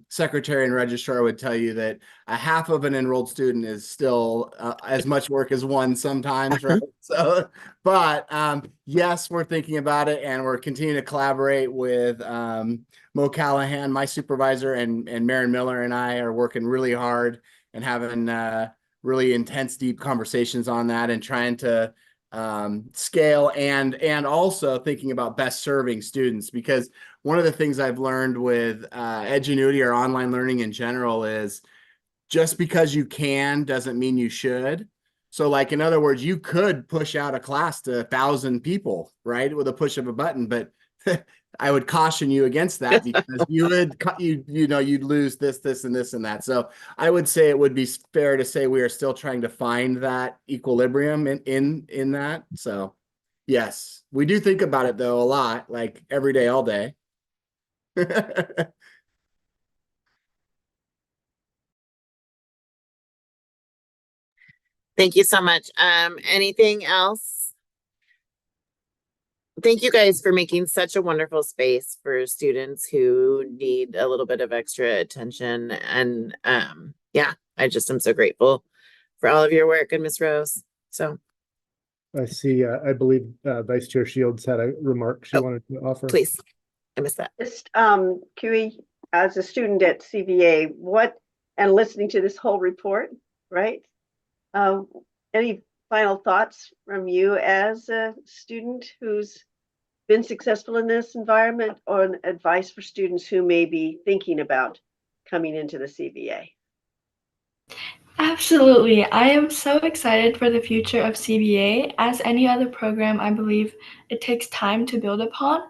secretary and registrar would tell you that a half of an enrolled student is still as much work as one sometimes, right? So, but yes, we're thinking about it, and we're continuing to collaborate with Mo Callahan, my supervisor, and Maren Miller and I are working really hard and having really intense, deep conversations on that, and trying to scale and also thinking about best serving students. Because one of the things I've learned with Edgenuity or online learning in general is just because you can doesn't mean you should. So, like, in other words, you could push out a class to 1,000 people, right, with a push of a button, but I would caution you against that, because you'd lose this, and this, and that. So I would say it would be fair to say we are still trying to find that equilibrium in that. So yes, we do think about it though a lot, like every day, all day. Thank you so much. Anything else? Thank you guys for making such a wonderful space for students who need a little bit of extra attention. And yeah, I just am so grateful for all of your work, and Miss Rose. So I see, I believe Vice Chair Shields had a remark she wanted to offer. please, I missed that. Just, QE, as a student at CVA, and listening to this whole report, right? Any final thoughts from you as a student who's been successful in this environment, or an advice for students who may be thinking about coming into the CVA? Absolutely. I am so excited for the future of CBA. As any other program, I believe it takes time to build upon.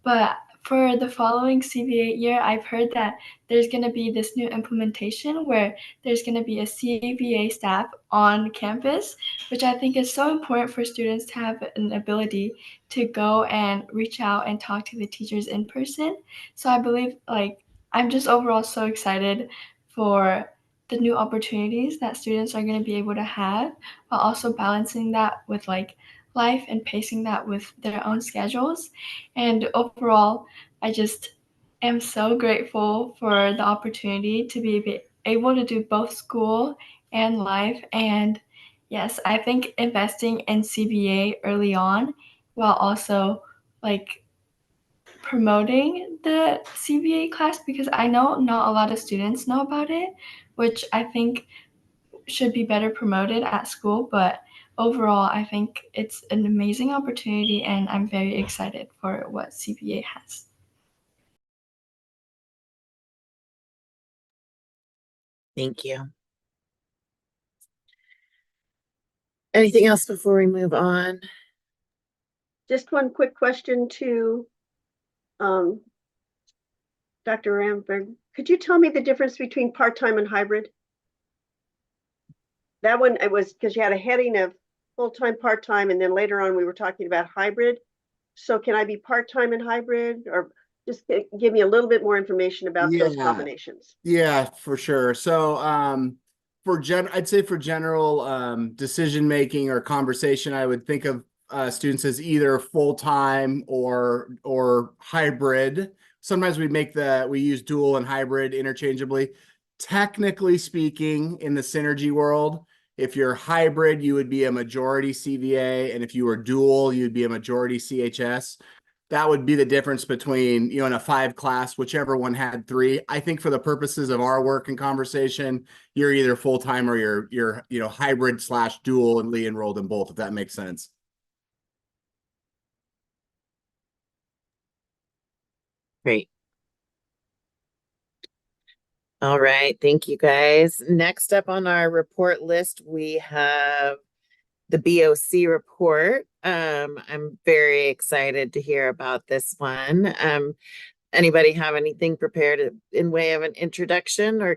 But for the following CBA year, I've heard that there's going to be this new implementation where there's going to be a CBA staff on campus, which I think is so important for students to have an ability to go and reach out and talk to the teachers in person. So I believe, I'm just overall so excited for the new opportunities that students are going to be able to have, while also balancing that with life and pacing that with their own schedules. And overall, I just am so grateful for the opportunity to be able to do both school and life. And yes, I think investing in CBA early on, while also promoting the CBA class, because I know not a lot of students know about it, which I think should be better promoted at school. But overall, I think it's an amazing opportunity, and I'm very excited for what CBA has. Thank you. Anything else before we move on? Just one quick question to Dr. Ramberg. Could you tell me the difference between part-time and hybrid? That one, it was because you had a heading of full-time, part-time, and then later on we were talking about hybrid. So can I be part-time and hybrid, or just give me a little bit more information about those combinations? Yeah, for sure. So I'd say for general decision making or conversation, I would think of students as either full-time or hybrid. Sometimes we use dual and hybrid interchangeably. Technically speaking, in the Synergy world, if you're hybrid, you would be a majority CVA, and if you were dual, you'd be a majority CHS. That would be the difference between, in a 5 class, whichever one had 3. I think for the purposes of our work and conversation, you're either full-time or you're hybrid / dual and enrolled in both, if that makes sense. Great. All right, thank you guys. Next up on our report list, we have the BOC report. I'm very excited to hear about this one. Anybody have anything prepared in way of an introduction, or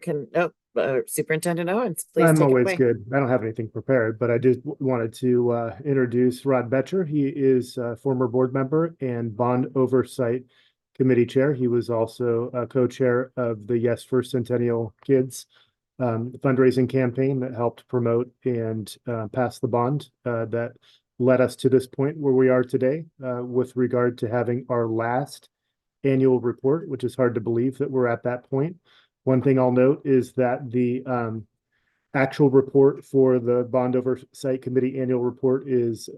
Superintendent Owens, please I'm take it always away. good. I don't have anything prepared, but I just wanted to introduce Rod Betcher. He is a former board member and bond oversight committee chair. He was also a co-chair of the Yes for Centennial Kids fundraising campaign that helped promote and pass the bond that led us to this point where we are today with regard to having our last annual report, which is hard to believe that we're at that point. One thing I'll note is that the actual report for the Bond Oversight Committee annual report is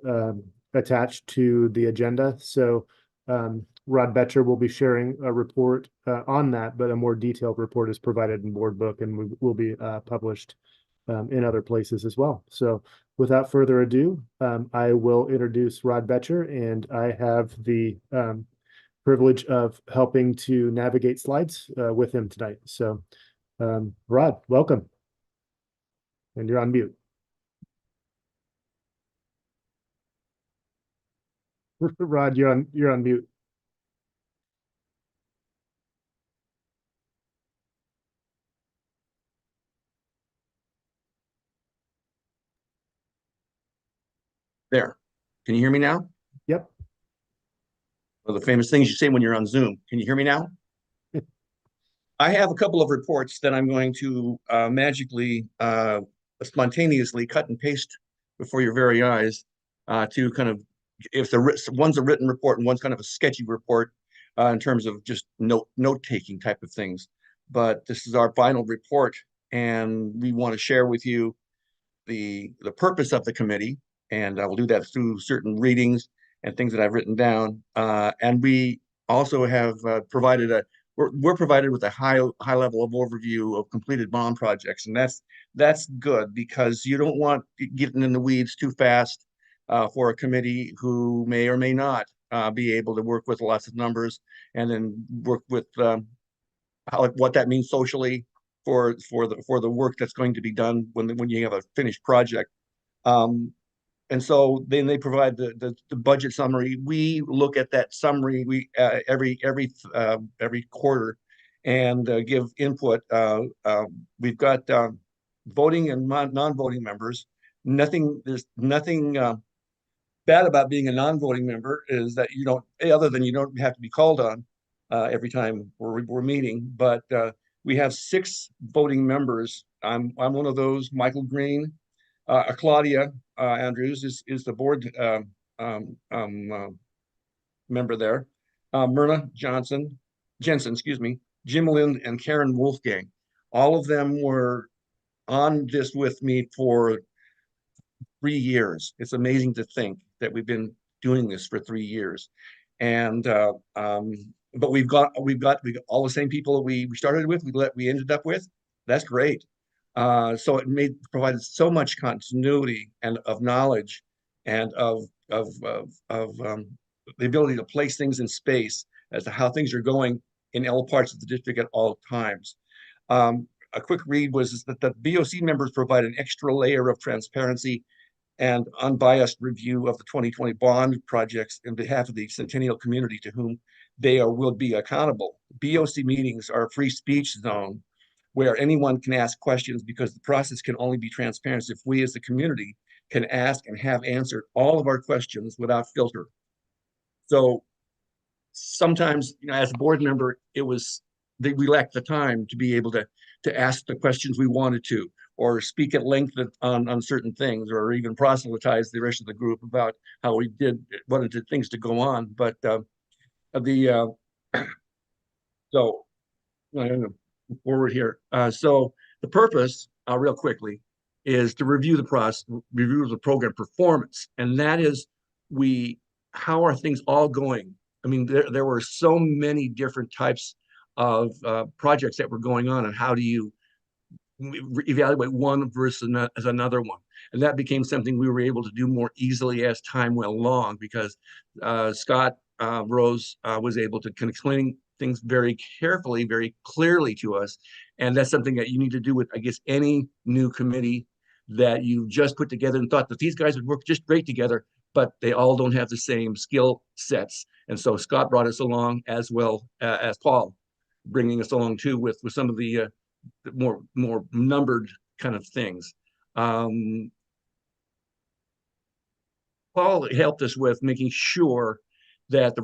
attached to the agenda. So Rod Betcher will be sharing a report on that, but a more detailed report is provided in board book and will be published in other places as well. So without further ado, I will introduce Rod Betcher, and I have the privilege of helping to navigate slides with him tonight. So Rod, welcome. And you're on mute. Rod, you're on mute. There. Can you hear me now? Yep. Well, the famous things you say when you're on Zoom. Can you hear me now? I have a couple of reports that I'm going to magically, spontaneously cut and paste before your very eyes to kind of, if one's a written report and one's kind of a sketchy report in terms of just note-taking type of things. But this is our final report, and we want to share with you the purpose of the committee, and I will do that through certain readings and things that I've written down. And we also have provided we're provided with a high level of overview of completed bond projects, and that's good because you don't want getting in the weeds too fast for a committee who may or may not be able to work with lots of numbers and then work with what that means socially for the work that's going to be done when you have a finished project. And so then they provide the budget summary. We look at that summary every quarter and give input. We've got voting and non-voting members. There's nothing bad about being a non-voting member is that you don't, other than you don't have to be called on every time we're meeting. But we have 6 voting members. I'm one of those. Michael Green. Claudia Andrews is the board member there. Myrna Jensen, excuse me, Jim Lind, and Karen Wolfgang. All of them were on this with me for 3 years. It's amazing to think that we've been doing this for 3 years, and but we've got all the same people that we started with. We ended up with. That's great. So it provided so much continuity and of knowledge and of the ability to place things in space as to how things are going in all parts of the district at all times. A quick read was that the BOC members provide an extra layer of transparency and unbiased review of the 2020 bond projects in behalf of the Centennial community to whom they will be accountable. BOC meetings are a free speech zone where anyone can ask questions because the process can only be transparent if we as the community can ask and have answered all of our questions without filter. So sometimes, as a board member, we lacked the time to be able to ask the questions we wanted to, or speak at length on certain things, or even proselytize the rest of the group about how we wanted things to go on. But so I'm going to move forward here. So the purpose, real quickly, is to review the program performance, and that is how are things all going? I mean, there were so many different types of projects that were going on, and how do you evaluate one versus another one? And that became something we were able to do more easily as time went along, because Scott Rose was able to explain things very carefully, very clearly to us. And that's something that you need to do with, I guess, any new committee that you just put together and thought that these guys would work just great together, but they all don't have the same skill sets. And so Scott brought us along, as well as Paul, bringing us along too with some of the more numbered kind of things. Paul helped us with making sure that the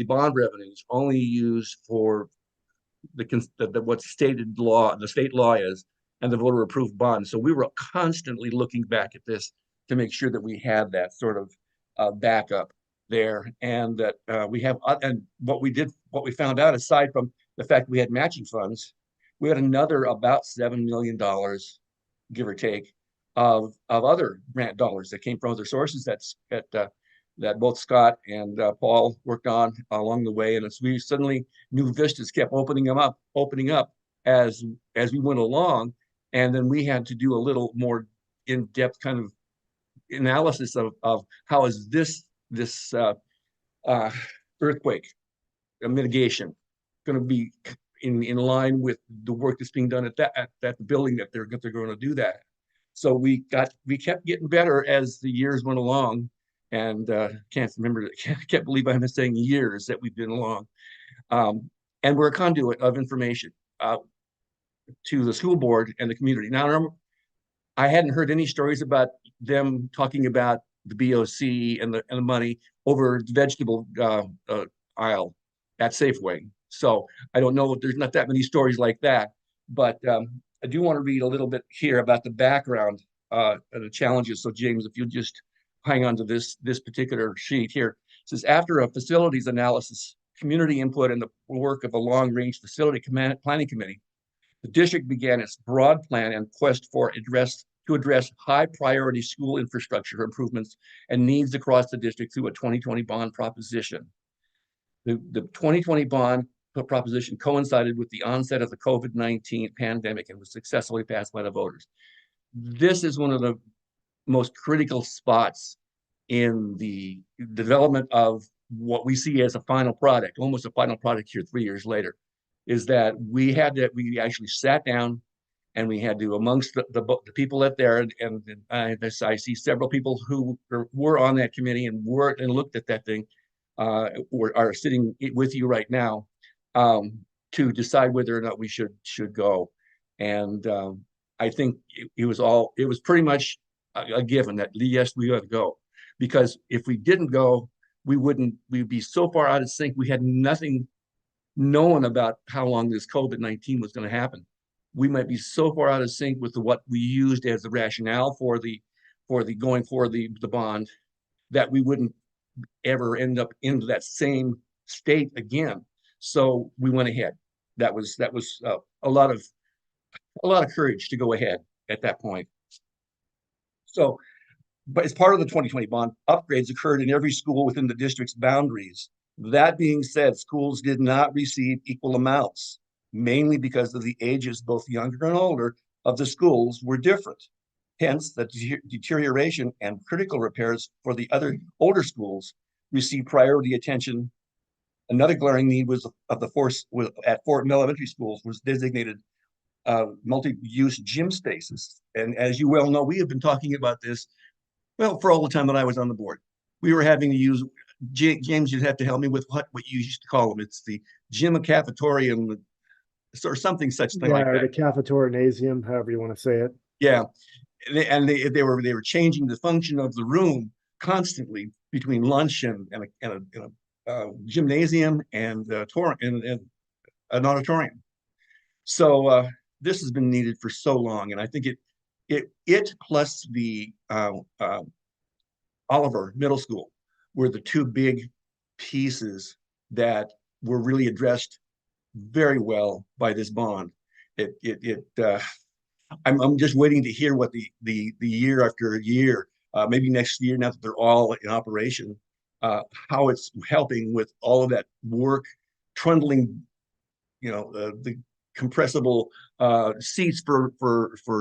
bond revenues only used for the state law is, and the voter approved bond. So we were constantly looking back at this to make sure that we had that sort of backup there, and that we have, and what we found out, aside from the fact we had matching funds, we had another about $7 million, give or take, of other grant dollars that came from other sources that both Scott and Paul worked on along the way. And as we suddenly, new vistas kept opening up as we went along. And then we had to do a little more in-depth kind of analysis of how is this earthquake mitigation going to be in line with the work that's being done at that building that they're going to do that. So we kept getting better as the years went along, and can't believe I'm saying years that we've been along. And we're a conduit of information to the school board and the community. Now, I hadn't heard any stories about them talking about the BOC and the money over the vegetable aisle at Safeway. So I don't know if there's not that many stories like that, but I do want to read a little bit here about the background and the challenges. So James, if you'll just hang on to this particular sheet here. It says, after a facilities analysis, community input, and the work of a long-range facility planning committee, the district began its broad plan and quest to address high priority school infrastructure improvements and needs across the district through a 2020 bond proposition. The 2020 bond proposition coincided with the onset of the COVID-19 pandemic and was successfully passed by the voters. This is one of the most critical spots in the development of what we see as a final product, almost a final product here 3 years later, is that we actually sat down and we had to, amongst the people that there, and I see several people who were on that committee and looked at that thing, are sitting with you right now, to decide whether or not we should go. And I think it was pretty much a given that yes, we ought to go, because if we didn't go, we'd be so far out of sync. We had nothing known about how long this COVID-19 was going to happen. We might be so far out of sync with what we used as the rationale for the bond that we wouldn't ever end up into that same state again. So we went ahead. That was a lot of courage to go ahead at that point. So, but as part of the 2020 bond, upgrades occurred in every school within the district's boundaries. That being said, schools did not receive equal amounts, mainly because of the ages, both younger and older, of the schools were different. Hence, the deterioration and critical repairs for the other older schools received priority attention. Another glaring need was at Fort Mill Elementary Schools was designated multi-use gym spaces. And as you well know, we have been talking about this, well, for all the time that I was on the board. We were having to use, James, you'd have to help me with what you used to call them. It's the gym cafetorium or something such thing like that. The cafetorianasium, however you want to say it. Yeah. And they were changing the function of the room constantly between lunch and a gymnasium and an auditorium. So this has been needed for so long, and I think it plus the Oliver Middle School were the two big pieces that were really addressed very well by this bond. I'm just waiting to hear what the year after year, maybe next year, now that they're all in operation, how it's helping with all of that work, trundling, the compressible seats for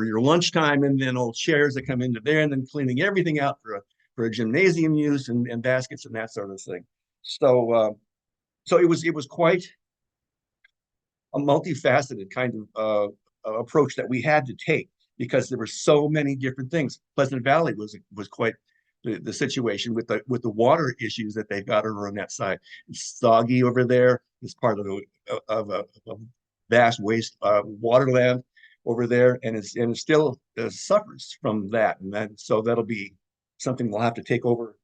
your lunchtime, and then old chairs that come into there, and then cleaning everything out for a gymnasium use and baskets and that sort of thing. So it was quite a multifaceted kind of approach that we had to take, because there were so many different things. Pleasant Valley was quite the situation with the water issues that they've got over on that side. It's soggy over there. It's part of a vast waste waterland over there, and it still suffers from that. And so that'll be something we'll have to take over.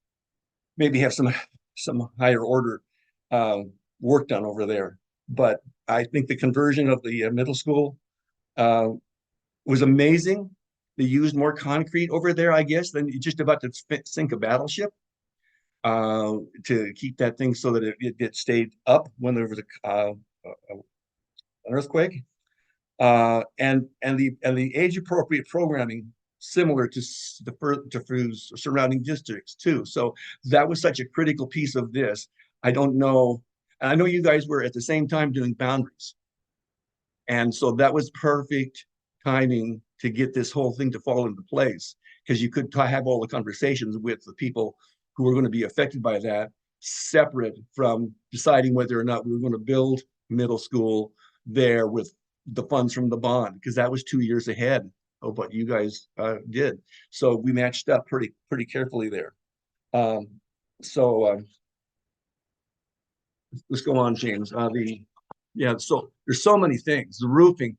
Maybe have some higher order work done over there. But I think the conversion of the middle school was amazing. They used more concrete over there, I guess, than just about to sink a battleship to keep that thing so that it stayed up when there was an earthquake. And the age appropriate programming similar to surrounding districts too. So that was such a critical piece of this. I don't know, and I know you guys were at the same time doing boundaries. And so that was perfect timing to get this whole thing to fall into place, because you could have all the conversations with the people who were going to be affected by that, separate from deciding whether or not we were going to build middle school there with the funds from the bond, because that was 2 years ahead of what you guys did. So we matched up pretty carefully there. Let's go on, James. So there's so many things. The roofing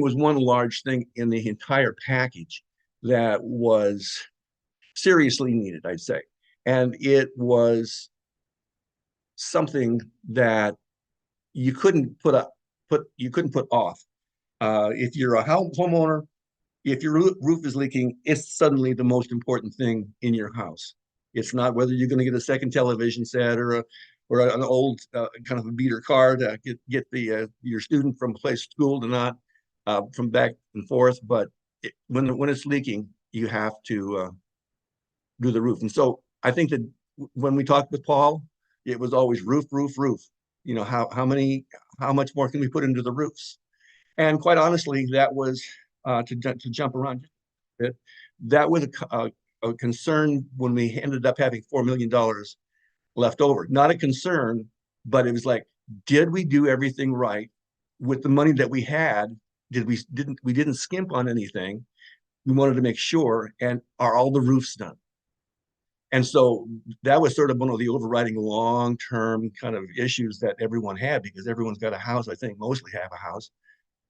was one large thing in the entire package that was seriously needed, I'd say. And it was something that you couldn't put off. If you're a homeowner, if your roof is leaking, it's suddenly the most important thing in your house. It's not whether you're going to get a second television set or an old kind of a beater car to get your student from place to school to not from back and forth. But when it's leaking, you have to do the roof. And so I think that when we talked with Paul, it was always roof. You know, how much more can we put into the roofs? And quite honestly, that was to jump around a bit. That was a concern when we ended up having $4 million left over. Not a concern, but it was like, did we do everything right with the money that we had? We didn't skimp on anything. We wanted to make sure, and are all the roofs done? And so that was sort of one of the overriding long-term kind of issues that everyone had, because everyone's got a house. I think mostly have a house.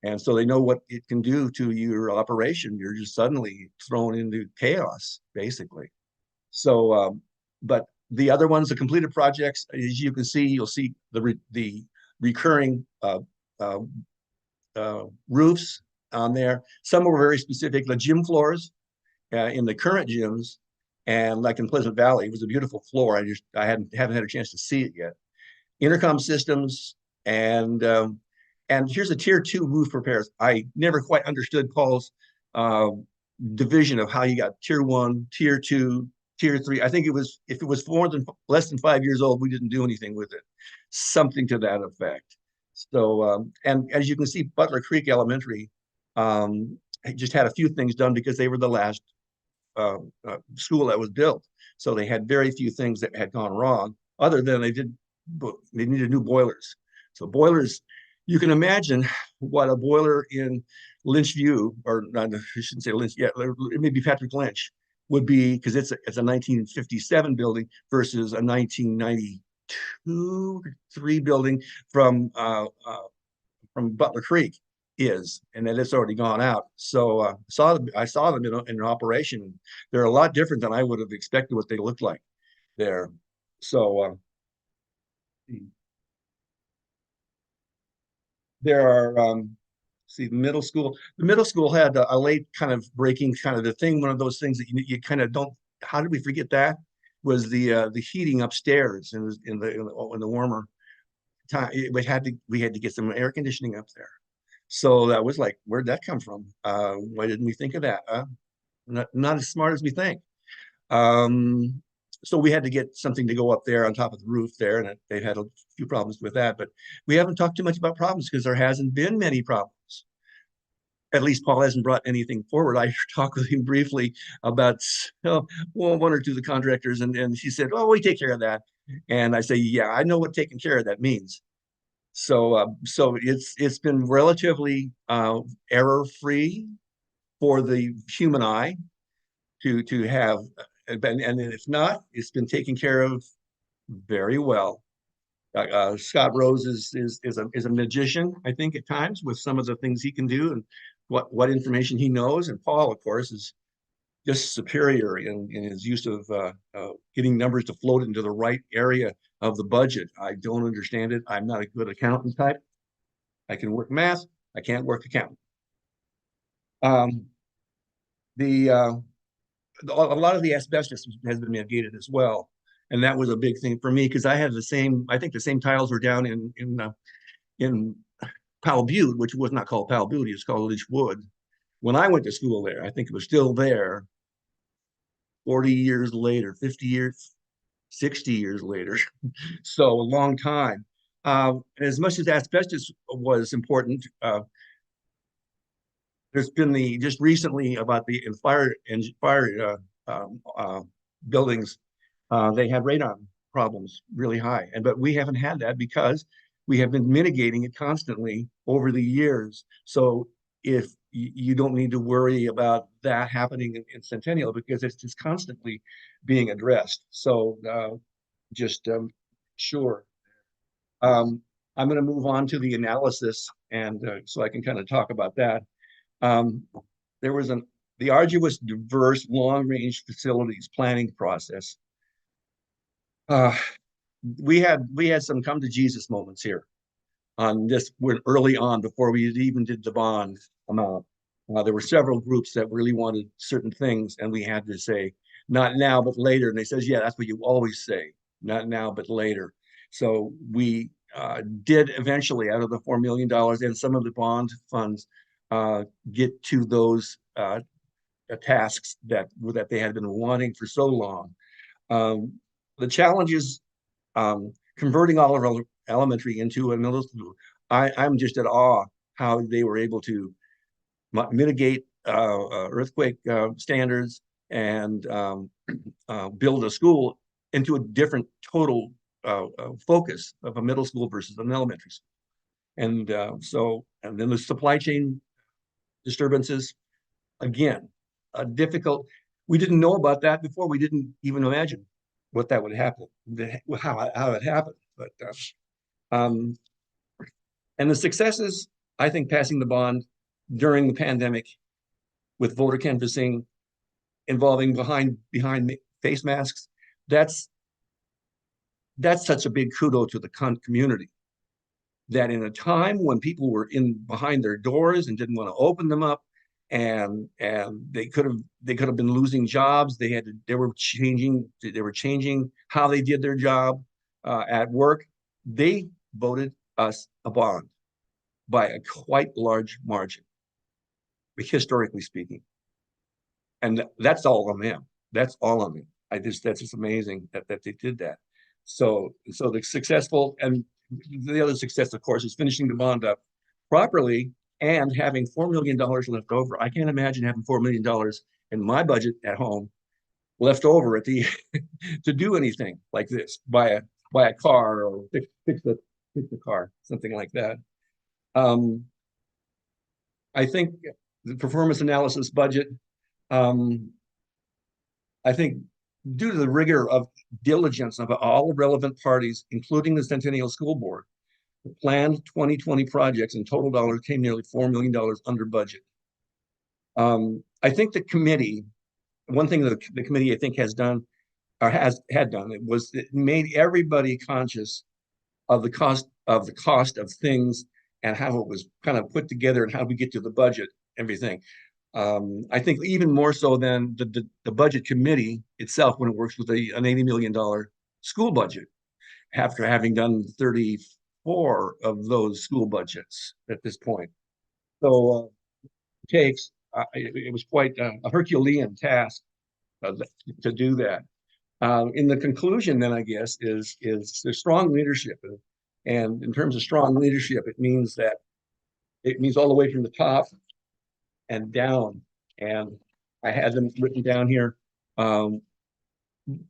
And so they know what it can do to your operation. You're just suddenly thrown into chaos, basically. So, but the other ones, the completed projects, as you can see, you'll see the recurring roofs on there. Some were very specific. The gym floors in the current gyms, and like in Pleasant Valley, it was a beautiful floor. I haven't had a chance to see it yet. Intercom systems, and here's a tier 2 roof repairs. I never quite understood Paul's division of how you got tier 1, tier 2, tier 3. I think if it was less than 5 years old, we didn't do anything with it. Something to that effect. So, and as you can see, Butler Creek Elementary just had a few things done because they were the last school that was built. So they had very few things that had gone wrong, other than they needed new boilers. So boilers, you can imagine what a boiler in Lynch View, or not, I shouldn't say Lynch, it may be Patrick Lynch, would be, because it's a 1957 building versus a 1992-3 building from Butler Creek is, and that it's already gone out. So I saw them in operation. They're a lot different than I would have expected what they looked like there. So there are see, the middle school had a late kind of breaking kind of the thing. One of those things that you kind of don't. How did we forget that? Was the heating upstairs in the warmer time? We had to get some air conditioning up there. So that was like, where'd that come from? Why didn't we think of that? Not as smart as we think. So we had to get something to go up there on top of the roof there, and they've had a few problems with that. But we haven't talked too much about problems because there hasn't been many problems. At least Paul hasn't brought anything forward. I talked with him briefly about one or two of the contractors, and she said, "Oh, we take care of that." And I say, "Yeah, I know what taking care of that means." So it's been relatively error-free for the human eye to have, and if not, it's been taken care of very well. Scott Rose is a magician, I think, at times, with some of the things he can do and what information he knows. And Paul, of course, is just superior in his use of getting numbers to float into the right area of the budget. I don't understand it. I'm not a good accountant type. I can work math. I can't work accounting. The a lot of the asbestos has been mitigated as well, and that was a big thing for me because I had the same. I think the same tiles were down in Powell Butte, which was not called Powell Butte; it's called Litchwood. When I went to school there, I think it was still there. 40 years later, 50 years, 60 years later, so a long time. As much as asbestos was important, there's been the just recently about the fire buildings. They had radon problems really high, but we haven't had that because we have been mitigating it constantly over the years. So if you don't need to worry about that happening in Centennial because it's just constantly being addressed. So just sure. I'm going to move on to the analysis, and so I can kind of talk about that. There was the arduous, diverse, long-range facilities planning process. We had some come to Jesus moments here on this early on before we even did the bond amount. There were several groups that really wanted certain things, and we had to say, not now, but later. And they says, yeah, that's what you always say, not now, but later. So we did eventually, out of the $4 million and some of the bond funds, get to those tasks that they had been wanting for so long. The challenges converting all of our elementary into a middle school. I'm just at awe how they were able to mitigate earthquake standards and build a school into a different total focus of a middle school versus an elementary school. And and then the supply chain disturbances, again, difficult. We didn't know about that before. We didn't even imagine what that would happen, how it happened. But and the successes, I think, passing the bond during the pandemic with voter canvassing involving behind face masks, that's such a big kudo to the community. That in a time when people were behind their doors and didn't want to open them up, and they could have been losing jobs. They were changing how they did their job at work. They voted us a bond by a quite large margin, historically speaking. And that's all on them. That's all on them. That's just amazing that they did that. So the successful, and the other success, of course, is finishing the bond up properly and having $4 million left over. I can't imagine having $4 million in my budget at home left over at the to do anything like this, buy a car or fix the car, something like that. I think the performance analysis budget, I think due to the rigor of diligence of all relevant parties, including the Centennial School Board, the planned 2020 projects in total dollars came nearly $4 million under budget. I think the committee, one thing that the committee I think has done, or had done, it was it made everybody conscious of the cost of things and how it was kind of put together and how we get to the budget, everything. I think even more so than the budget committee itself when it works with an $80 million school budget, after having done 34 of those school budgets at this point. So it was quite a Herculean task to do that. In the conclusion, then, I guess, is the strong leadership. And in terms of strong leadership, it means all the way from the top and down. And I had them written down here.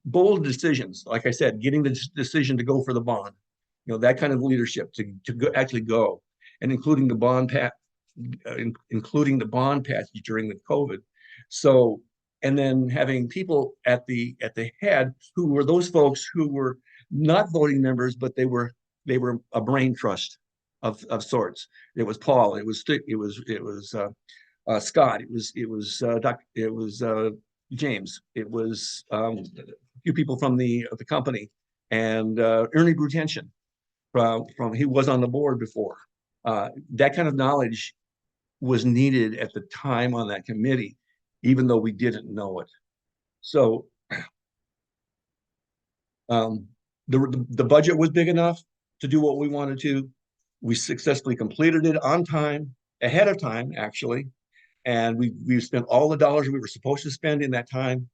Bold decisions, like I said, getting the decision to go for the bond, that kind of leadership to actually go, and including the bond passage during the COVID. So, and then having people at the head who were those folks who were not voting members, but they were a brain trust of sorts. It was Paul. It was Scott. It was James. It was a few people from the company, and Ernie Brutension from he was on the board before. That kind of knowledge was needed at the time on that committee, even though we didn't know it. So the budget was big enough to do what we wanted to. We successfully completed it on time, ahead of time, actually. And we spent all the dollars we were supposed to spend in that time.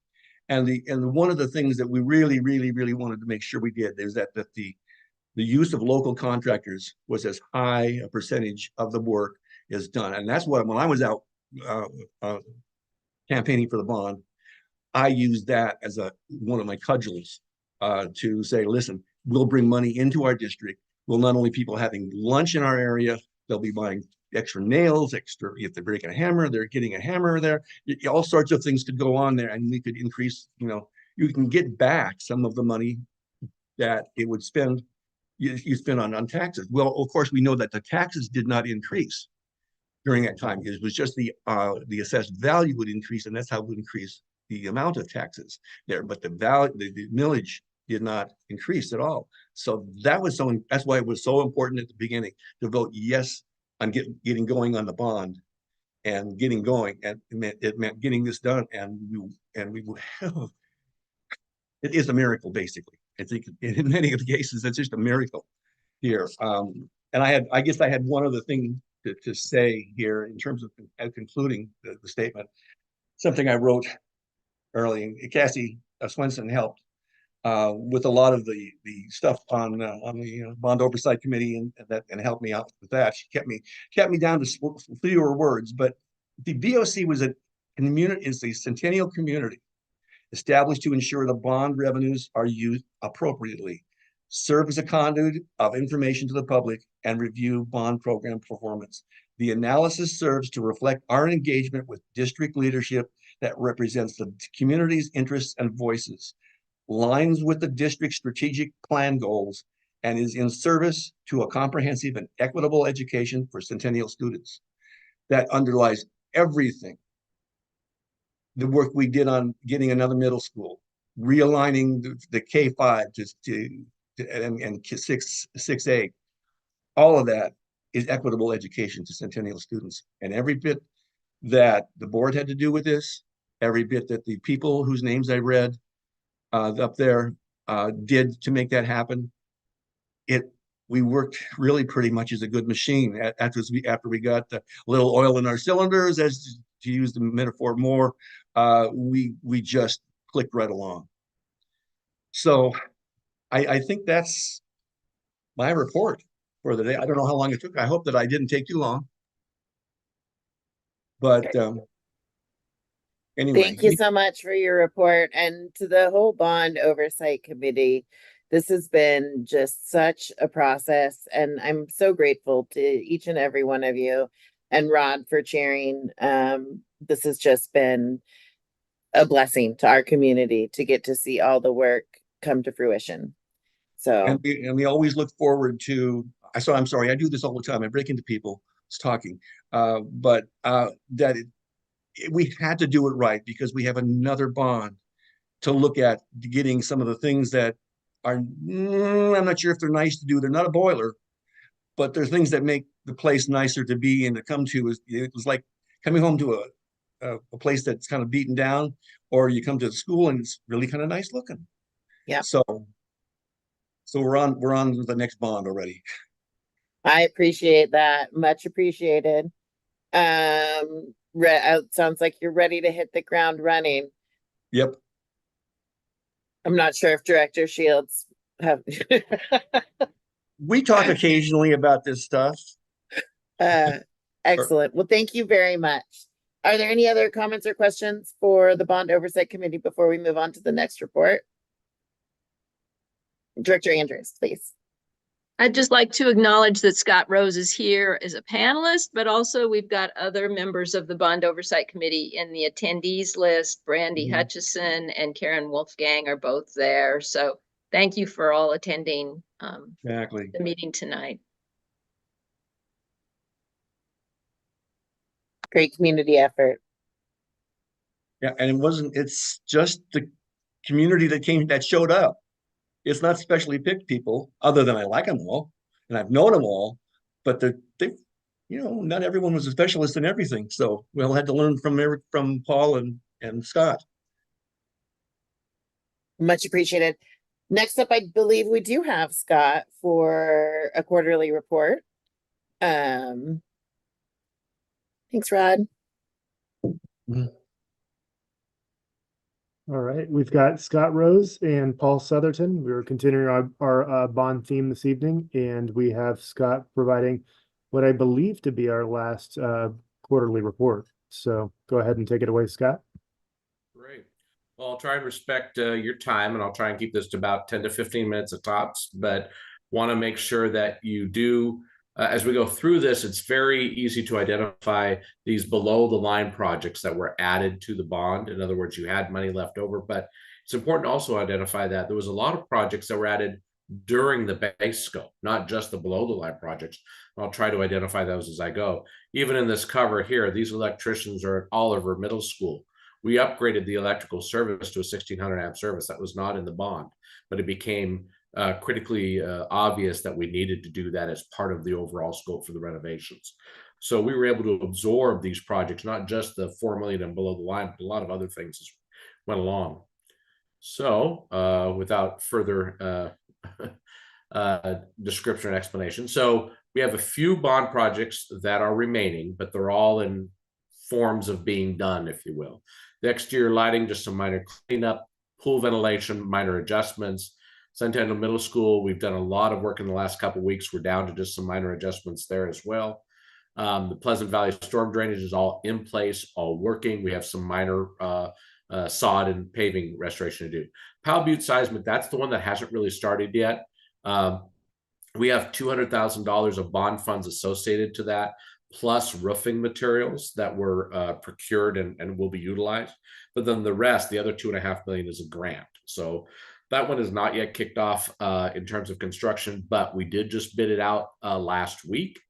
And one of the things that we really, really, really wanted to make sure we did is that the use of local contractors was as high a percentage of the work is done. And that's what, when I was out campaigning for the bond, I used that as one of my cudgels to say, listen, we'll bring money into our district. We'll not only people having lunch in our area, they'll be buying extra nails, extra, if they're breaking a hammer, they're getting a hammer there. All sorts of things could go on there, and we could increase, you can get back some of the money that it would spend, you spend on taxes. Well, of course, we know that the taxes did not increase during that time. It was just the assessed value would increase, and that's how it would increase the amount of taxes there. But the value, the millage did not increase at all. So that's why it was so important at the beginning to vote yes on getting going on the bond and getting going. And it meant getting this done. And we it is a miracle, basically. I think in many of the cases, it's just a miracle here. And I guess I had one other thing to say here in terms of concluding the statement. Something I wrote early, and Cassie Swenson helped with a lot of the stuff on the bond oversight committee and helped me out with that. She kept me down to fewer words. But the BOC was is a Centennial community established to ensure the bond revenues are used appropriately, serve as a conduit of information to the public, and review bond program performance. The analysis serves to reflect our engagement with district leadership that represents the community's interests and voices, lines with the district's strategic plan goals, and is in service to a comprehensive and equitable education for Centennial students. That underlies everything. The work we did on getting another middle school, realigning the K-5 and 6A, all of that is equitable education to Centennial students. And every bit that the board had to do with this, every bit that the people whose names I read up there did to make that happen, we worked really pretty much as a good machine. After we got a little oil in our cylinders, as to use the metaphor more, we just clicked right along. So I think that's my report for the day. I don't know how long it took. I hope that I didn't take too long. But anyway. Thank you so much for your report, and to the whole bond oversight committee. This has been just such a process, and I'm so grateful to each and every one of you, and Rod for chairing. This has just been a blessing to our community to get to see all the work come to fruition. So, and we always look forward to. I'm sorry, I do this all the time. I break into people talking, but we had to do it right because we have another bond to look at, getting some of the things that are, I'm not sure if they're nice to do. They're not a boiler, but they're things that make the place nicer to be and to come to. It was like coming home to a place that's kind of beaten down, or you come to the school and it's really kind of nice looking. yeah. So we're on the next bond already. I appreciate that. Much appreciated. Sounds like you're ready to hit the ground running. Yep. I'm not sure if Director Shields have. We talk occasionally about this stuff. Excellent. Well, thank you very much. Are there any other comments or questions for the Bond Oversight Committee before we move on to the next report? Director Andrews, please. I'd just like to acknowledge that Scott Rose is here as a panelist, but also we've got other members of the Bond Oversight Committee in the attendees list. Brandy Hutchison and Karen Wolfgang are both there. So thank you for all attending exactly the meeting tonight. Great community effort. Yeah, and it's just the community that showed up. It's not specially picked people, other than I like them all and I've known them all, but not everyone was a specialist in everything. So we all had to learn from Paul and Scott. Much appreciated. Next up, I believe we do have Scott for a quarterly report. Thanks, Rod. All right, we've got Scott Rose and Paul Southerton. We're continuing our bond theme this evening, and we have Scott providing what I believe to be our last quarterly report. So go ahead and take it away, Scott. Great. Well, I'll try and respect your time, and I'll try and keep this to about 10 to 15 minutes at tops, but want to make sure that you do, as we go through this, it's very easy to identify these below the line projects that were added to the bond. In other words, you had money left over, but it's important to also identify that there was a lot of projects that were added during the base scope, not just the below the line projects. I'll try to identify those as I go. Even in this cover here, these electricians are at Oliver Middle School. We upgraded the electrical service to a 1600 amp service. That was not in the bond, but it became critically obvious that we needed to do that as part of the overall scope for the renovations. So we were able to absorb these projects, not just the 4 million and below the line, but a lot of other things went along. So without further description and explanation, so we have a few bond projects that are remaining, but they're all in forms of being done, if you will. The exterior lighting, just some minor cleanup, pool ventilation, minor adjustments. Centennial Middle School, we've done a lot of work in the last couple of weeks. We're down to just some minor adjustments there as well. The Pleasant Valley storm drainage is all in place, all working. We have some minor sod and paving restoration to do. Powell Butte seismic, that's the one that hasn't really started yet. We have $200,000 of bond funds associated to that, plus roofing materials that were procured and will be utilized. But then the rest, the other $2.5 million, is a grant. So that one is not yet kicked off in terms of construction, but we did just bid it out last week,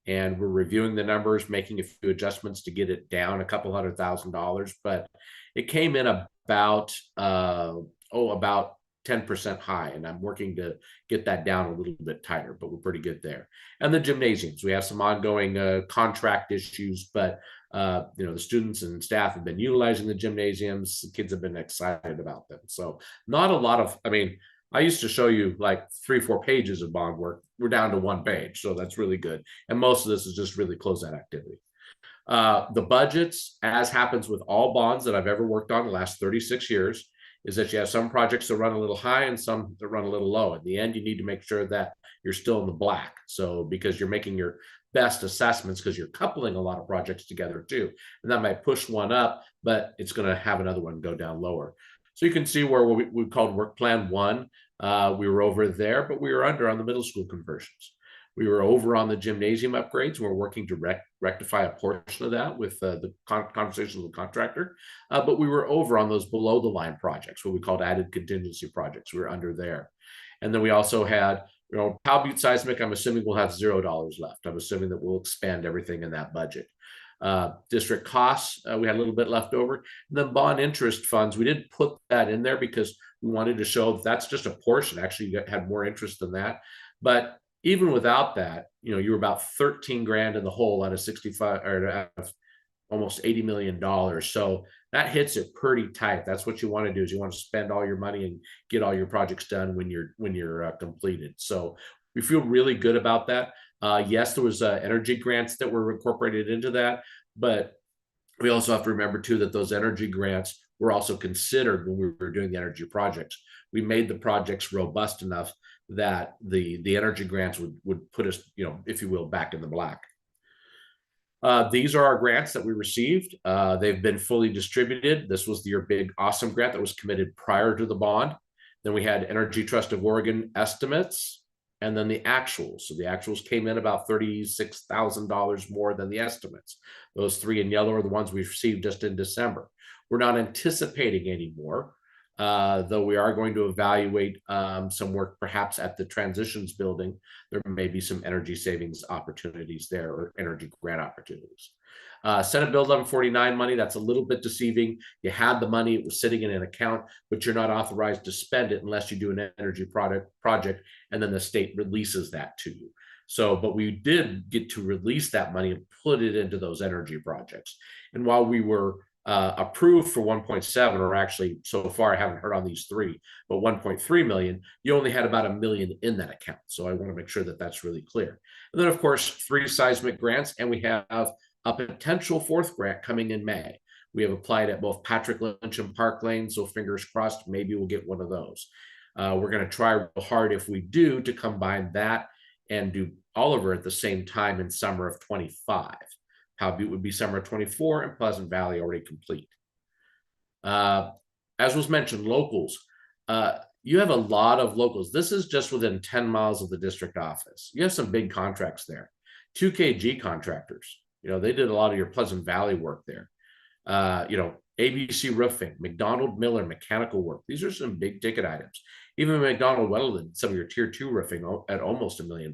and we're reviewing the numbers, making a few adjustments to get it down a couple $100,000. But it came in about 10% high, and I'm working to get that down a little bit tighter, but we're pretty good there. And the gymnasiums, we have some ongoing contract issues, but the students and staff have been utilizing the gymnasiums. The kids have been excited about them. So not a lot of, I used to show you like 3-4 pages of bond work. We're down to 1 page, so that's really good. And most of this is just really closeout activity. The budgets, as happens with all bonds that I've ever worked on the last 36 years, is that you have some projects that run a little high and some that run a little low. In the end, you need to make sure that you're still in the black. So because you're making your best assessments, because you're coupling a lot of projects together too. And that might push one up, but it's going to have another one go down lower. So you can see where we called work plan 1. We were over there, but we were under on the middle school conversions. We were over on the gymnasium upgrades. We're working to rectify a portion of that with the conversations with the contractor. But we were over on those below the line projects, what we called added contingency projects. We were under there. And then we also had, Powell Butte seismic, I'm assuming we'll have $0 left. I'm assuming that we'll expand everything in that budget. District costs, we had a little bit left over. And then bond interest funds, we didn't put that in there because we wanted to show that's just a portion. Actually, you had more interest than that. But even without that, you were about 13 grand in the hole out of 65 or out of almost $80 million. So that hits it pretty tight. That's what you want to do, is you want to spend all your money and get all your projects done when you're completed. So we feel really good about that. Yes, there was energy grants that were incorporated into that, but we also have to remember too that those energy grants were also considered when we were doing the energy projects. We made the projects robust enough that the energy grants would put us, if you will, back in the black. These are our grants that we received. They've been fully distributed. This was your big awesome grant that was committed prior to the bond. Then we had Energy Trust of Oregon estimates, and then the actuals. So the actuals came in about $36,000 more than the estimates. Those 3 in yellow are the ones we've received just in December. We're not anticipating any more. Though we are going to evaluate some work perhaps at the transitions building. There may be some energy savings opportunities there, or energy grant opportunities. Senate Bill 1149 money, that's a little bit deceiving. You had the money, it was sitting in an account, but you're not authorized to spend it unless you do an energy project, and then the state releases that to you. So, but we did get to release that money and put it into those energy projects. And while we were approved for 1.7, or actually so far I haven't heard on these three, but 1.3 million, you only had about $1 million in that account. So I want to make sure that that's really clear. And then of course, 3 seismic grants, and we have a potential 4th grant coming in May. We have applied at both Patrick Lynch and Park Lane, so fingers crossed, maybe we'll get one of those. We're going to try real hard, if we do, to combine that and do Oliver at the same time in summer of 25. How Butte would be summer of 24, and Pleasant Valley already complete. As was mentioned, locals. You have a lot of locals. This is just within 10 miles of the district office. You have some big contracts there. 2KG contractors, they did a lot of your Pleasant Valley work there. ABC Roofing, McDonald Miller mechanical work. These are some big ticket items. Even McDonald Weddell did some of your tier 2 roofing at almost $1 million.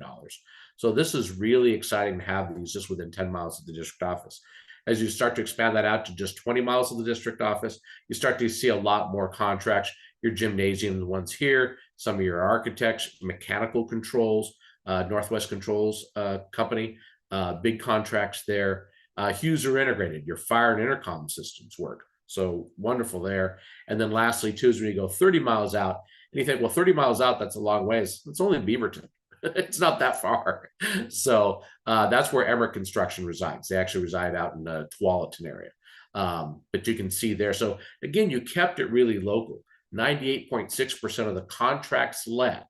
So this is really exciting to have these just within 10 miles of the district office. As you start to expand that out to just 20 miles of the district office, you start to see a lot more contracts. Your gymnasium, the ones here, some of your architects, mechanical controls, Northwest Controls Company, big contracts there. Huser Integrated, your fire and intercom systems work. So wonderful there. And then lastly, too, is when you go 30 miles out, and you think, well, 30 miles out, that's a long ways. It's only Beaverton. It's not that far. So that's where Emmer Construction resides. They actually reside out in the Tualatin area. But you can see there. So again, you kept it really local. 98.6% of the contracts let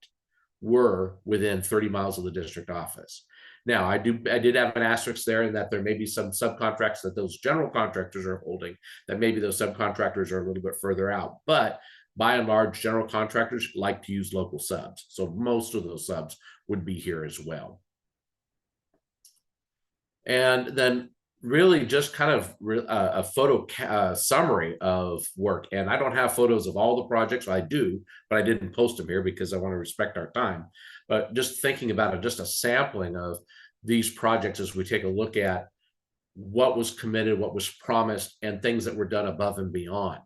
were within 30 miles of the district office. Now, I did have an asterisk there in that there may be some subcontracts that those general contractors are holding, that maybe those subcontractors are a little bit further out. But by and large, general contractors like to use local subs. So most of those subs would be here as well. And then really just kind of a photo summary of work. And I don't have photos of all the projects. I do, but I didn't post them here because I want to respect our time. But just thinking about it, just a sampling of these projects as we take a look at what was committed, what was promised, and things that were done above and beyond.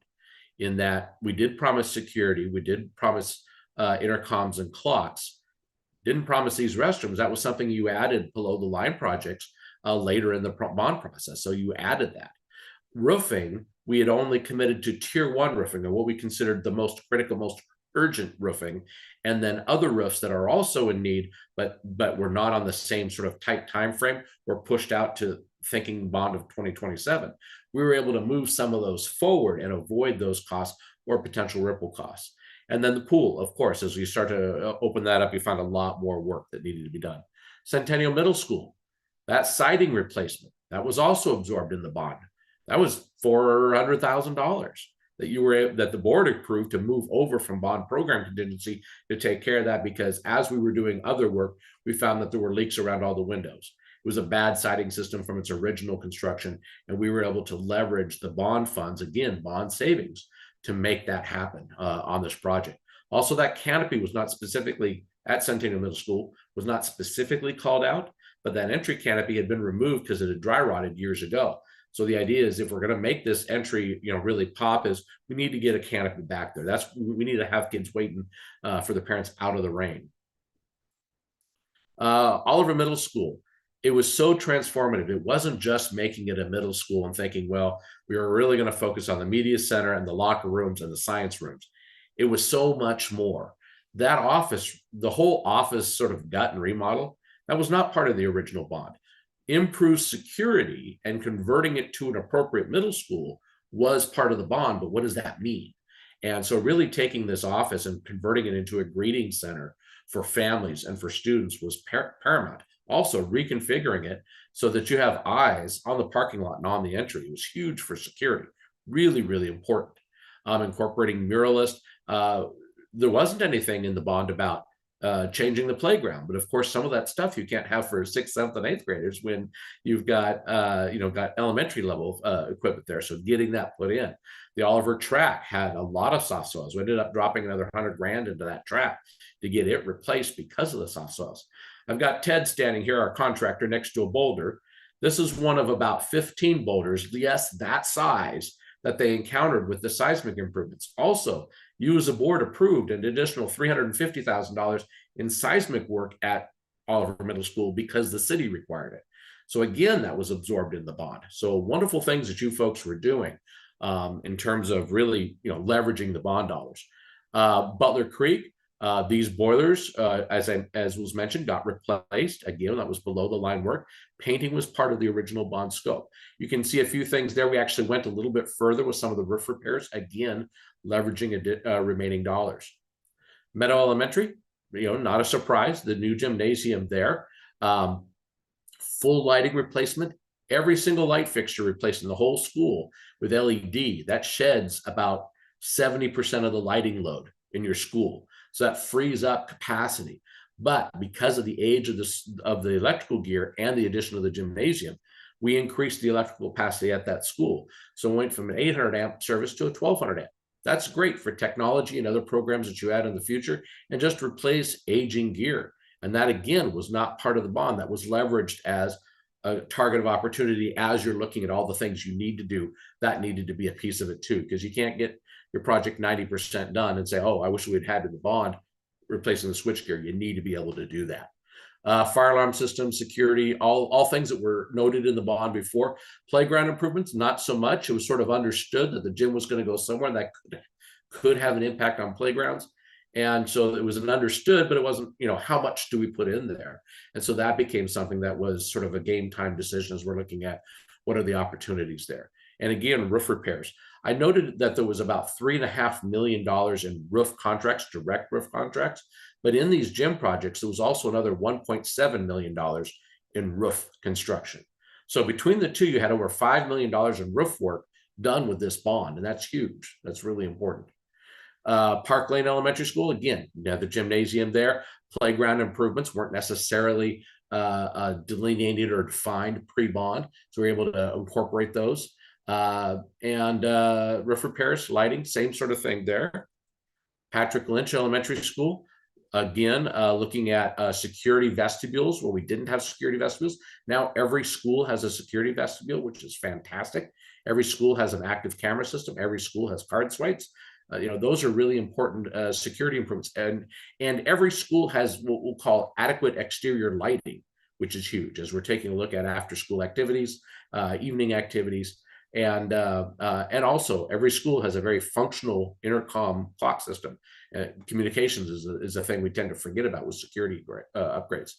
In that we did promise security, we did promise intercoms and clocks, didn't promise these restrooms. That was something you added below the line projects later in the bond process. So you added that. Roofing, we had only committed to tier 1 roofing, or what we considered the most critical, most urgent roofing, and then other roofs that are also in need, but were not on the same sort of tight time frame, were pushed out to thinking bond of 2027. We were able to move some of those forward and avoid those costs or potential ripple costs. And then the pool, of course, as you start to open that up, you find a lot more work that needed to be done. Centennial Middle School, that siding replacement, that was also absorbed in the bond. That was $400,000 that the board approved to move over from bond program contingency to take care of that, because as we were doing other work, we found that there were leaks around all the windows. It was a bad siding system from its original construction, and we were able to leverage the bond funds, again, bond savings, to make that happen on this project. Also, that canopy was not specifically at Centennial Middle School, was not specifically called out, but that entry canopy had been removed because it had dry rotted years ago. So the idea is, if we're going to make this entry, really pop, is we need to get a canopy back there. We need to have kids waiting for the parents out of the rain. Oliver Middle School, it was so transformative. It wasn't just making it a middle school and thinking, well, we were really going to focus on the media center and the locker rooms and the science rooms. It was so much more. That office, the whole office sort of gut and remodel, that was not part of the original bond. Improved security and converting it to an appropriate middle school was part of the bond, but what does that mean? And so really taking this office and converting it into a greeting center for families and for students was paramount. Also reconfiguring it so that you have eyes on the parking lot and on the entry was huge for security. Really, really important. Incorporating muralist. There wasn't anything in the bond about changing the playground, but of course, some of that stuff you can't have for 6th, 7th, and 8th graders when you've got got elementary level equipment there. So getting that put in. The Oliver track had a lot of soft soils. We ended up dropping another $100,000 into that track to get it replaced because of the soft soils. I've got Ted standing here, our contractor, next to a boulder. This is one of about 15 boulders, yes, that size, that they encountered with the seismic improvements. Also, you as a board approved an additional $350,000 in seismic work at Oliver Middle School because the city required it. So again, that was absorbed in the bond. So wonderful things that you folks were doing in terms of really, leveraging the bond dollars. Butler Creek, these boilers, as was mentioned, got replaced. Again, that was below the line work. Painting was part of the original bond scope. You can see a few things there. We actually went a little bit further with some of the roof repairs, again, leveraging remaining dollars. Meadow Elementary, not a surprise, the new gymnasium there. Full lighting replacement, every single light fixture replaced in the whole school with LED. That sheds about 70% of the lighting load in your school. So that frees up capacity. But because of the age of the electrical gear and the addition of the gymnasium, we increased the electrical capacity at that school. So it went from an 800 amp service to a 1200 amp. That's great for technology and other programs that you add in the future, and just replace aging gear. And that, again, was not part of the bond. That was leveraged as a target of opportunity as you're looking at all the things you need to do. That needed to be a piece of it too, because you can't get your project 90% done and say, oh, I wish we'd had in the bond replacing the switchgear. You need to be able to do that. Fire alarm system, security, all things that were noted in the bond before. Playground improvements, not so much. It was sort of understood that the gym was going to go somewhere that could have an impact on playgrounds. And so it was an understood, but it wasn't, how much do we put in there? And so that became something that was sort of a game time decision as we're looking at what are the opportunities there. And again, roof repairs. I noted that there was about $3.5 million in roof contracts, direct roof contracts, but in these gym projects, there was also another $1.7 million in roof construction. So between the two, you had over $5 million in roof work done with this bond, and that's huge. That's really important. Park Lane Elementary School, again, you have the gymnasium there. Playground improvements weren't necessarily delineated or defined pre-bond, so we're able to incorporate those. And roof repairs, lighting, same sort of thing there. Patrick Lynch Elementary School, again, looking at security vestibules where we didn't have security vestibules. Now every school has a security vestibule, which is fantastic. Every school has an active camera system. Every school has card swipes. Those are really important security improvements. And every school has what we'll call adequate exterior lighting, which is huge as we're taking a look at after school activities, evening activities. And also every school has a very functional intercom clock system. Communications is a thing we tend to forget about with security upgrades.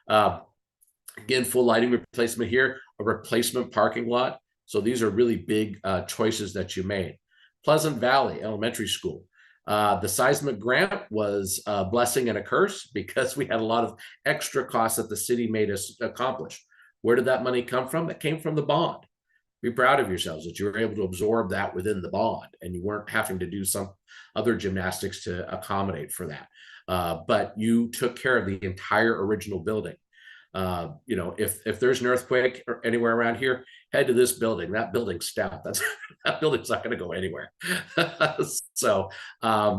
Again, full lighting replacement here, a replacement parking lot. So these are really big choices that you made. Pleasant Valley Elementary School. The seismic grant was a blessing and a curse because we had a lot of extra costs that the city made us accomplish. Where did that money come from? That came from the bond. Be proud of yourselves that you were able to absorb that within the bond and you weren't having to do some other gymnastics to accommodate for that. But you took care of the entire original building. If there's an earthquake or anywhere around here, head to this building. That building's stout. That building's not going to go anywhere. So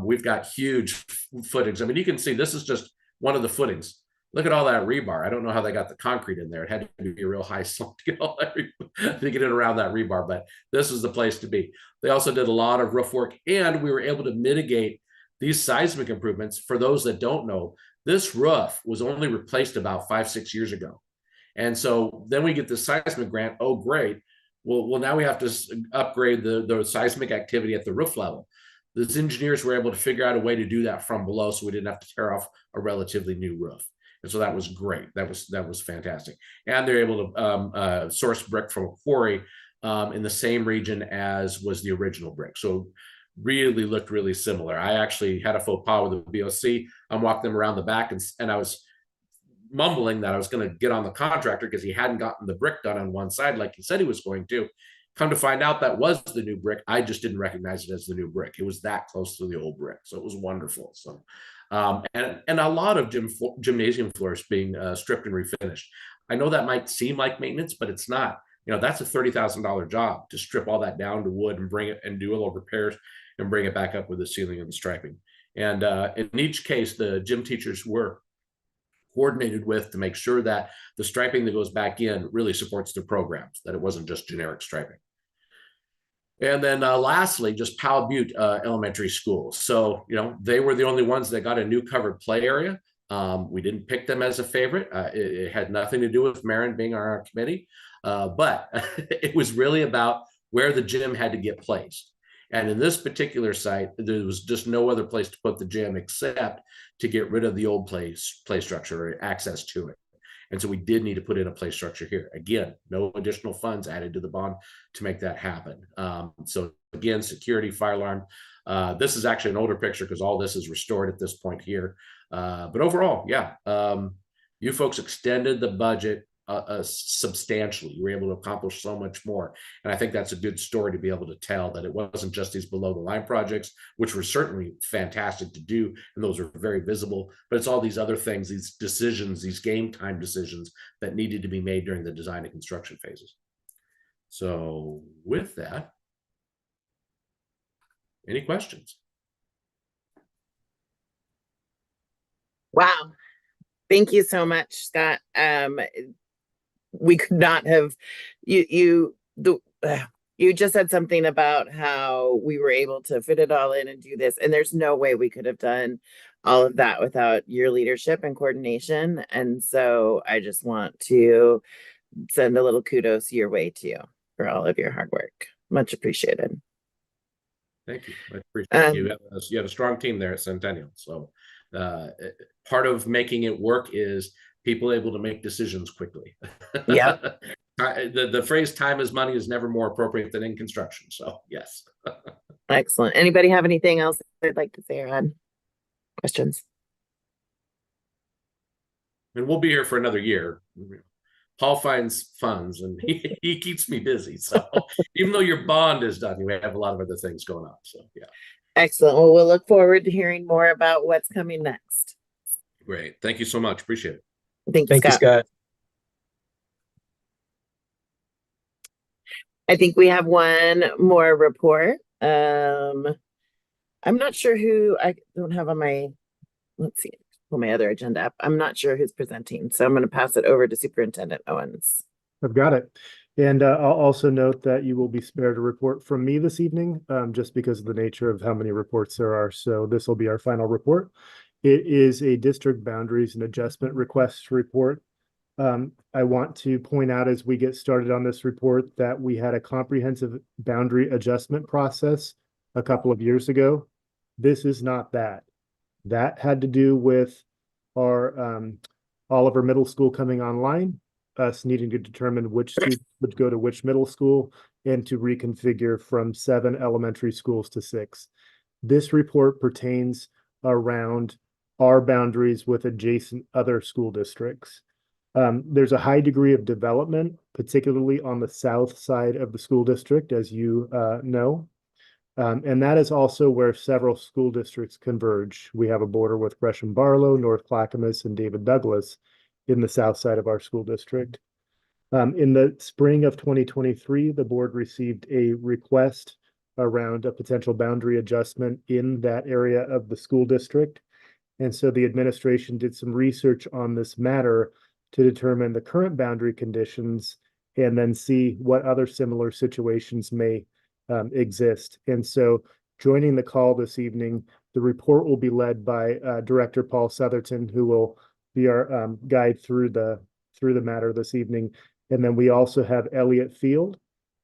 we've got huge footings. I mean, you can see this is just one of the footings. Look at all that rebar. I don't know how they got the concrete in there. It had to be a real high slope to get all that to get it around that rebar, but this is the place to be. They also did a lot of roof work, and we were able to mitigate these seismic improvements. For those that don't know, this roof was only replaced about 5-6 years ago. And so then we get the seismic grant. Oh, great. Well, now we have to upgrade the seismic activity at the roof level. These engineers were able to figure out a way to do that from below, so we didn't have to tear off a relatively new roof. And so that was great. That was fantastic. And they're able to source brick from a quarry in the same region as was the original brick. So really looked really similar. I actually had a faux pas with the BOC. I walked them around the back and I was mumbling that I was going to get on the contractor because he hadn't gotten the brick done on one side like he said he was going to. Come to find out that was the new brick. I just didn't recognize it as the new brick. It was that close to the old brick. So it was wonderful. So, and a lot of gymnasium floors being stripped and refinished. I know that might seem like maintenance, but it's not. That's a $30,000 job to strip all that down to wood and bring it and do a little repairs and bring it back up with the ceiling and the striping. And in each case, the gym teachers were coordinated with to make sure that the striping that goes back in really supports the programs, that it wasn't just generic striping. And then lastly, just Powell Butte Elementary School. So, they were the only ones that got a new covered play area. We didn't pick them as a favorite. It had nothing to do with Marin being on our committee, but it was really about where the gym had to get placed. And in this particular site, there was just no other place to put the gym except to get rid of the old play structure or access to it. And so we did need to put in a play structure here. Again, no additional funds added to the bond to make that happen. So again, security, fire alarm. This is actually an older picture because all this is restored at this point here. But overall, yeah, you folks extended the budget substantially. You were able to accomplish so much more. And I think that's a good story to be able to tell, that it wasn't just these below the line projects, which were certainly fantastic to do. And those are very visible, but it's all these other things, these decisions, these game time decisions that needed to be made during the design and construction phases. So with that, any questions? Wow. Thank you so much, Scott. We could not have you just said something about how we were able to fit it all in and do this, and there's no way we could have done all of that without your leadership and coordination. And so I just want to send a little kudos your way to you for all of your hard work. Much appreciated. Thank you. I appreciate you. You have a strong team there at Centennial. So part of making it work is people able to make decisions quickly. Yeah. The phrase "time is money" is never more appropriate than in construction. So yes. Excellent. Anybody have anything else they'd like to say or add? Questions? And we'll be here for another year. Paul finds funds and he keeps me busy. So even though your bond is done, you have a lot of other things going on. So yeah. Excellent. Well, we'll look forward to hearing more about what's coming next. Great. Thank you so much. Appreciate it. Thank you, Scott. I think we have one more report. I'm not sure who, I don't have on my, let's see, pull my other agenda up. I'm not sure who's presenting, so I'm going to pass it over to Superintendent Owens. I've got it. And I'll also note that you will be spared a report from me this evening, just because of the nature of how many reports there are. So this will be our final report. It is a district boundaries and adjustment request report. I want to point out as we get started on this report that we had a comprehensive boundary adjustment process a couple of years ago. This is not that. That had to do with our Oliver Middle School coming online, us needing to determine which students would go to which middle school, and to reconfigure from 7 elementary schools to 6. This report pertains around our boundaries with adjacent other school districts. There's a high degree of development, particularly on the south side of the school district, as you know. And that is also where several school districts converge. We have a border with Gresham Barlow, North Clackamas, and David Douglas in the south side of our school district. In the spring of 2023, the board received a request around a potential boundary adjustment in that area of the school district. And so the administration did some research on this matter to determine the current boundary conditions and then see what other similar situations may exist. And so joining the call this evening, the report will be led by Director Paul Southerton, who will be our guide through the matter this evening. And then we also have Elliot Field,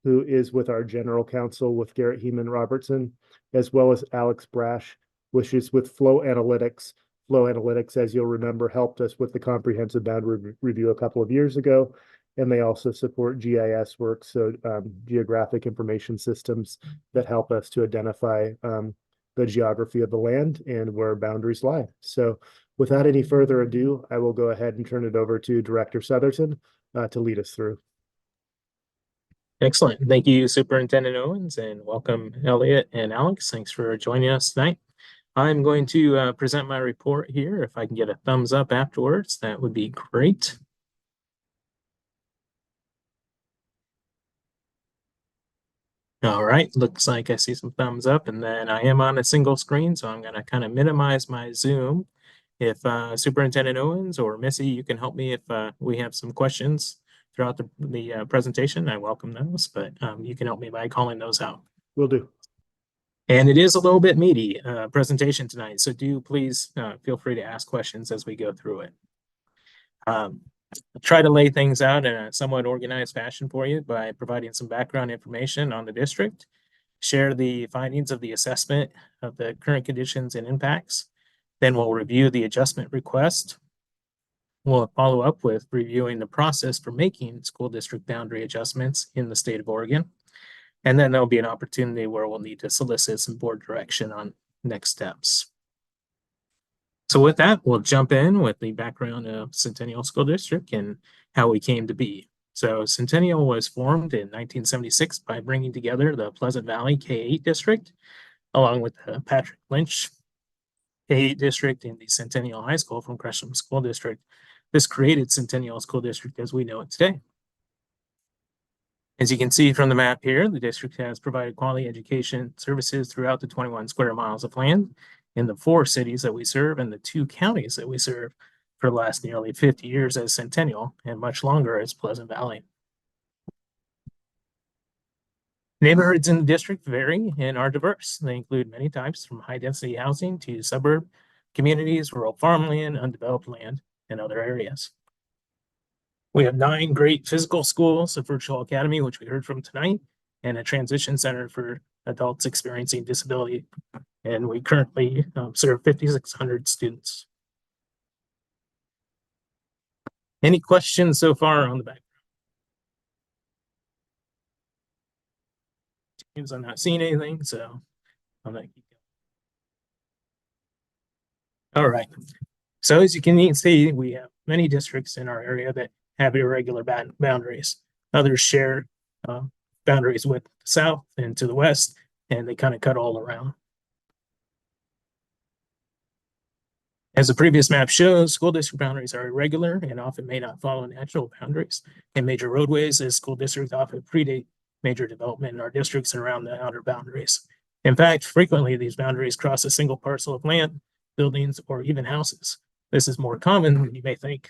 who is with our general counsel with Garrett Heeman Robertson, as well as Alex Brash, which is with Flow Analytics. Flow Analytics, as you'll remember, helped us with the comprehensive boundary review a couple of years ago. And they also support GIS work, so geographic information systems that help us to identify the geography of the land and where boundaries lie. So without any further ado, I will go ahead and turn it over to Director Southerton to lead us through. Excellent. Thank you, Superintendent Owens, and welcome, Elliot and Alex. Thanks for joining us tonight. I'm going to present my report here. If I can get a thumbs up afterwards, that would be great. All right, looks like I see some thumbs up, and then I am on a single screen, so I'm going to kind of minimize my Zoom. If Superintendent Owens or Missy, you can help me if we have some questions throughout the presentation, I welcome those, but you can help me by calling those out. Will do. And it is a little bit meaty presentation tonight, so do please feel free to ask questions as we go through it. I'll try to lay things out in a somewhat organized fashion for you by providing some background information on the district, share the findings of the assessment of the current conditions and impacts. Then we'll review the adjustment request. We'll follow up with reviewing the process for making school district boundary adjustments in the state of Oregon. And then there'll be an opportunity where we'll need to solicit some board direction on next steps. So with that, we'll jump in with the background of Centennial School District and how we came to be. So Centennial was formed in 1976 by bringing together the Pleasant Valley K-8 district, along with the Patrick Lynch K-8 district and the Centennial High School from Gresham School District. This created Centennial School District as we know it today. As you can see from the map here, the district has provided quality education services throughout the 21 square miles of land in the 4 cities that we serve and the 2 counties that we serve for the last nearly 50 years as Centennial and much longer as Pleasant Valley. Neighborhoods in the district vary and are diverse. They include many types from high-density housing to suburb communities, rural farmland, undeveloped land, and other areas. We have 9 great physical schools, a virtual academy, which we heard from tonight, and a transition center for adults experiencing disability. And we currently serve 5,600 students. Any questions so far on the background? Seems I'm not seeing anything, so I'm gonna keep going. All right. So as you can see, we have many districts in our area that have irregular boundaries. Others share boundaries with the south and to the west, and they kind of cut all around. As the previous map shows, school district boundaries are irregular and often may not follow natural boundaries. In major roadways, as school districts often predate major development in our districts and around the outer boundaries. In fact, frequently these boundaries cross a single parcel of land, buildings, or even houses. This is more common than you may think.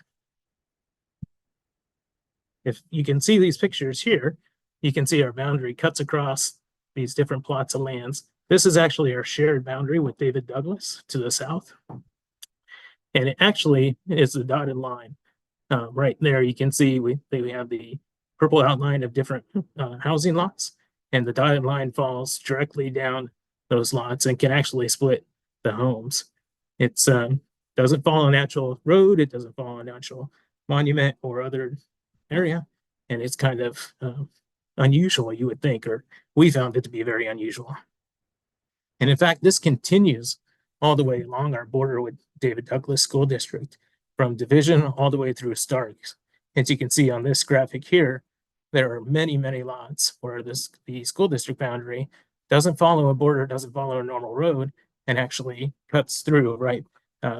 If you can see these pictures here, you can see our boundary cuts across these different plots of lands. This is actually our shared boundary with David Douglas to the south. And it actually is the dotted line. Right there, you can see we have the purple outline of different housing lots, and the dotted line falls directly down those lots and can actually split the homes. It's doesn't follow a natural road, it doesn't follow a natural monument or other area, and it's kind of unusual, you would think, or we found it to be very unusual. And in fact, this continues all the way along our border with David Douglas School District, from Division all the way through Starks. As you can see on this graphic here, there are many, many lots where the school district boundary doesn't follow a border, doesn't follow a normal road, and actually cuts through, right,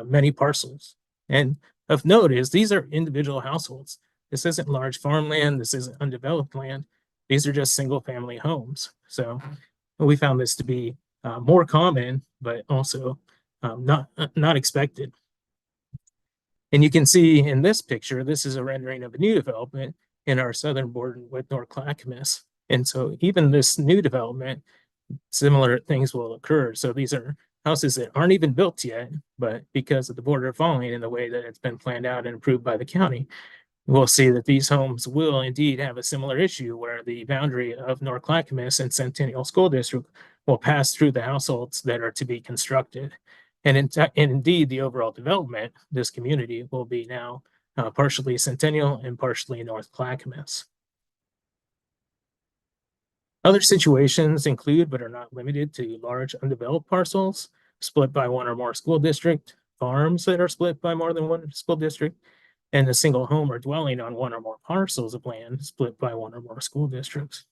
many parcels. And of note is these are individual households. This isn't large farmland, this isn't undeveloped land. These are just single family homes. So we found this to be more common, but also not expected. And you can see in this picture, this is a rendering of a new development in our southern border with North Clackamas. And so even this new development, similar things will occur. So these are houses that aren't even built yet, but because of the border falling in the way that it's been planned out and approved by the county, we'll see that these homes will indeed have a similar issue where the boundary of North Clackamas and Centennial School District will pass through the households that are to be constructed. And indeed, the overall development, this community will be now partially Centennial and partially North Clackamas. Other situations include, but are not limited to, large undeveloped parcels split by one or more school district, farms that are split by more than one school district, and a single home or dwelling on one or more parcels of land split by one or more school districts.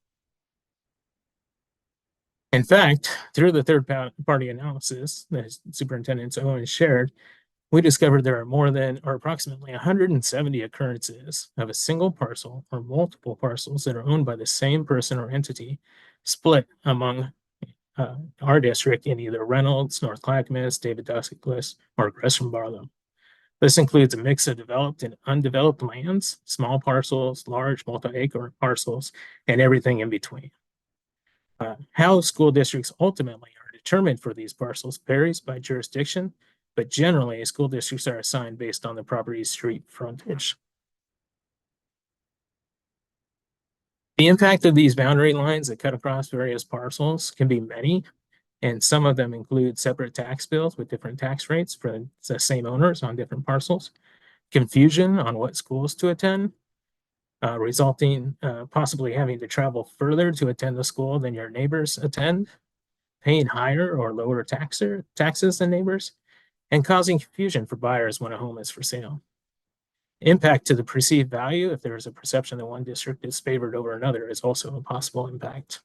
In fact, through the third-party analysis that Superintendent Owens shared, we discovered there are more than, or approximately 170 occurrences of a single parcel or multiple parcels that are owned by the same person or entity split among our district in either Reynolds, North Clackamas, David Douglas, or Gresham Barlow. This includes a mix of developed and undeveloped lands, small parcels, large multi-acre parcels, and everything in between. How school districts ultimately are determined for these parcels varies by jurisdiction, but generally school districts are assigned based on the property's street frontage. The impact of these boundary lines that cut across various parcels can be many, and some of them include separate tax bills with different tax rates for the same owners on different parcels, confusion on what schools to attend, resulting possibly having to travel further to attend the school than your neighbors attend, paying higher or lower taxes than neighbors, and causing confusion for buyers when a home is for sale. Impact to the perceived value, if there is a perception that one district is favored over another, is also a possible impact.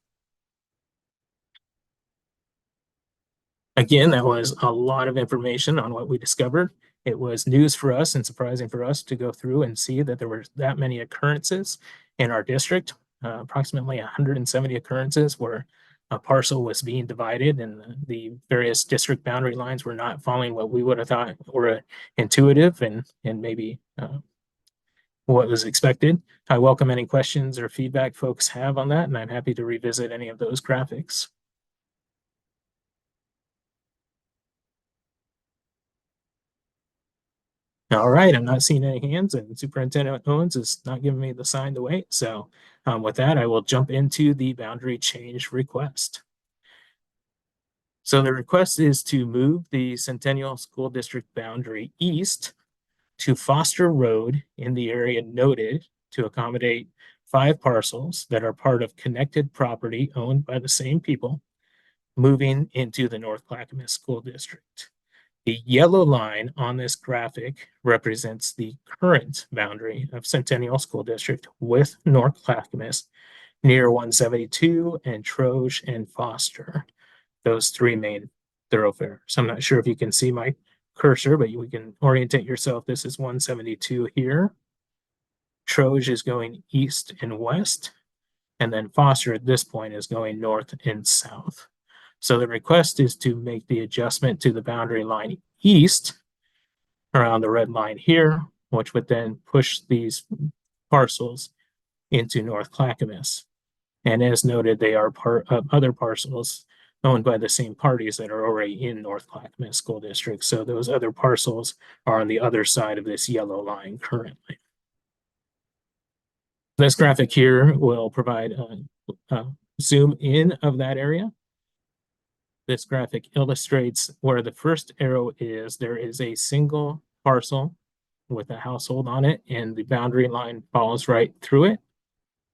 Again, that was a lot of information on what we discovered. It was news for us and surprising for us to go through and see that there were that many occurrences in our district, approximately 170 occurrences where a parcel was being divided and the various district boundary lines were not following what we would have thought were intuitive and maybe what was expected. I welcome any questions or feedback folks have on that, and I'm happy to revisit any of those graphics. All right, I'm not seeing any hands, and Superintendent Owens is not giving me the sign to wait. So with that, I will jump into the boundary change request. So the request is to move the Centennial School District boundary east to Foster Road in the area noted to accommodate 5 parcels that are part of connected property owned by the same people, moving into the North Clackamas School District. The yellow line on this graphic represents the current boundary of Centennial School District with North Clackamas near 172 and Troge and Foster, those 3 main thoroughfares. I'm not sure if you can see my cursor, but you can orientate yourself. This is 172 here. Troge is going east and west, and then Foster at this point is going north and south. So the request is to make the adjustment to the boundary line east around the red line here, which would then push these parcels into North Clackamas. And as noted, they are part of other parcels owned by the same parties that are already in North Clackamas School District. So those other parcels are on the other side of this yellow line currently. This graphic here will provide a zoom in of that area. This graphic illustrates where the first arrow is. There is a single parcel with a household on it, and the boundary line follows right through it.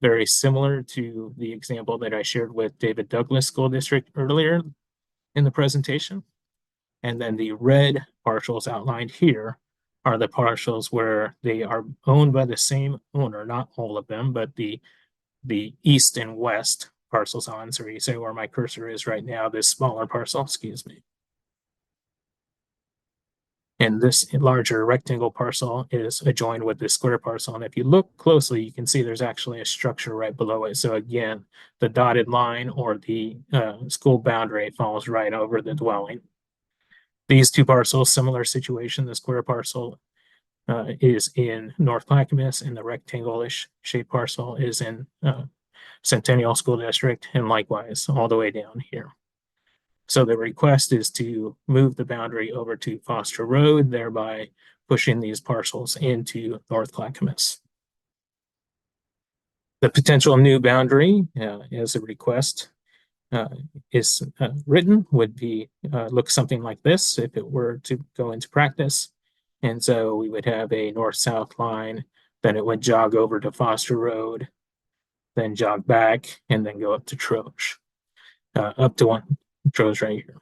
Very similar to the example that I shared with David Douglas School District earlier in the presentation. And then the red parcels outlined here are the parcels where they are owned by the same owner, not all of them, but the east and west parcels on. So you say where my cursor is right now, this smaller parcel, excuse me. And this larger rectangle parcel is adjoined with this square parcel. And if you look closely, you can see there's actually a structure right below it. So again, the dotted line or the school boundary falls right over the dwelling. These 2 parcels, similar situation. The square parcel is in North Clackamas, and the rectangle-ish shaped parcel is in Centennial School District, and likewise all the way down here. So the request is to move the boundary over to Foster Road, thereby pushing these parcels into North Clackamas. The potential new boundary as a request is written would be look something like this if it were to go into practice. And so we would have a north-south line, then it would jog over to Foster Road, then jog back, and then go up to Troge, up to Troge right here.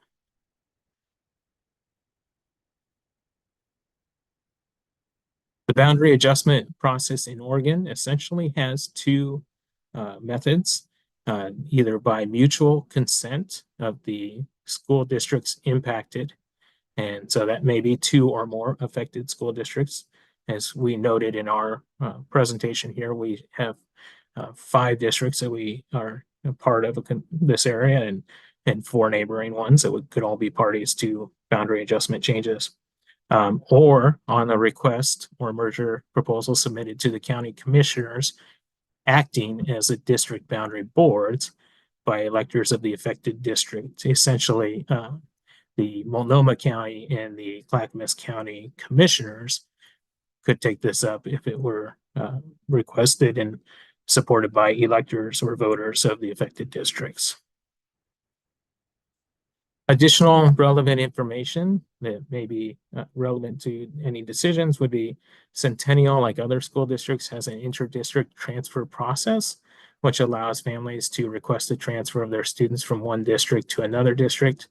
The boundary adjustment process in Oregon essentially has 2 methods, either by mutual consent of the school districts impacted. And so that may be 2 or more affected school districts. As we noted in our presentation here, we have 5 districts that we are a part of this area, and 4 neighboring ones that could all be parties to boundary adjustment changes. Or on a request or merger proposal submitted to the county commissioners acting as a district boundary boards, by electors of the affected district. Essentially, the Multnomah County and the Clackamas County commissioners could take this up if it were requested and supported by electors or voters of the affected districts. Additional relevant information that may be relevant to any decisions would be Centennial, like other school districts, has an inter-district transfer process, which allows families to request a transfer of their students from one district to another district,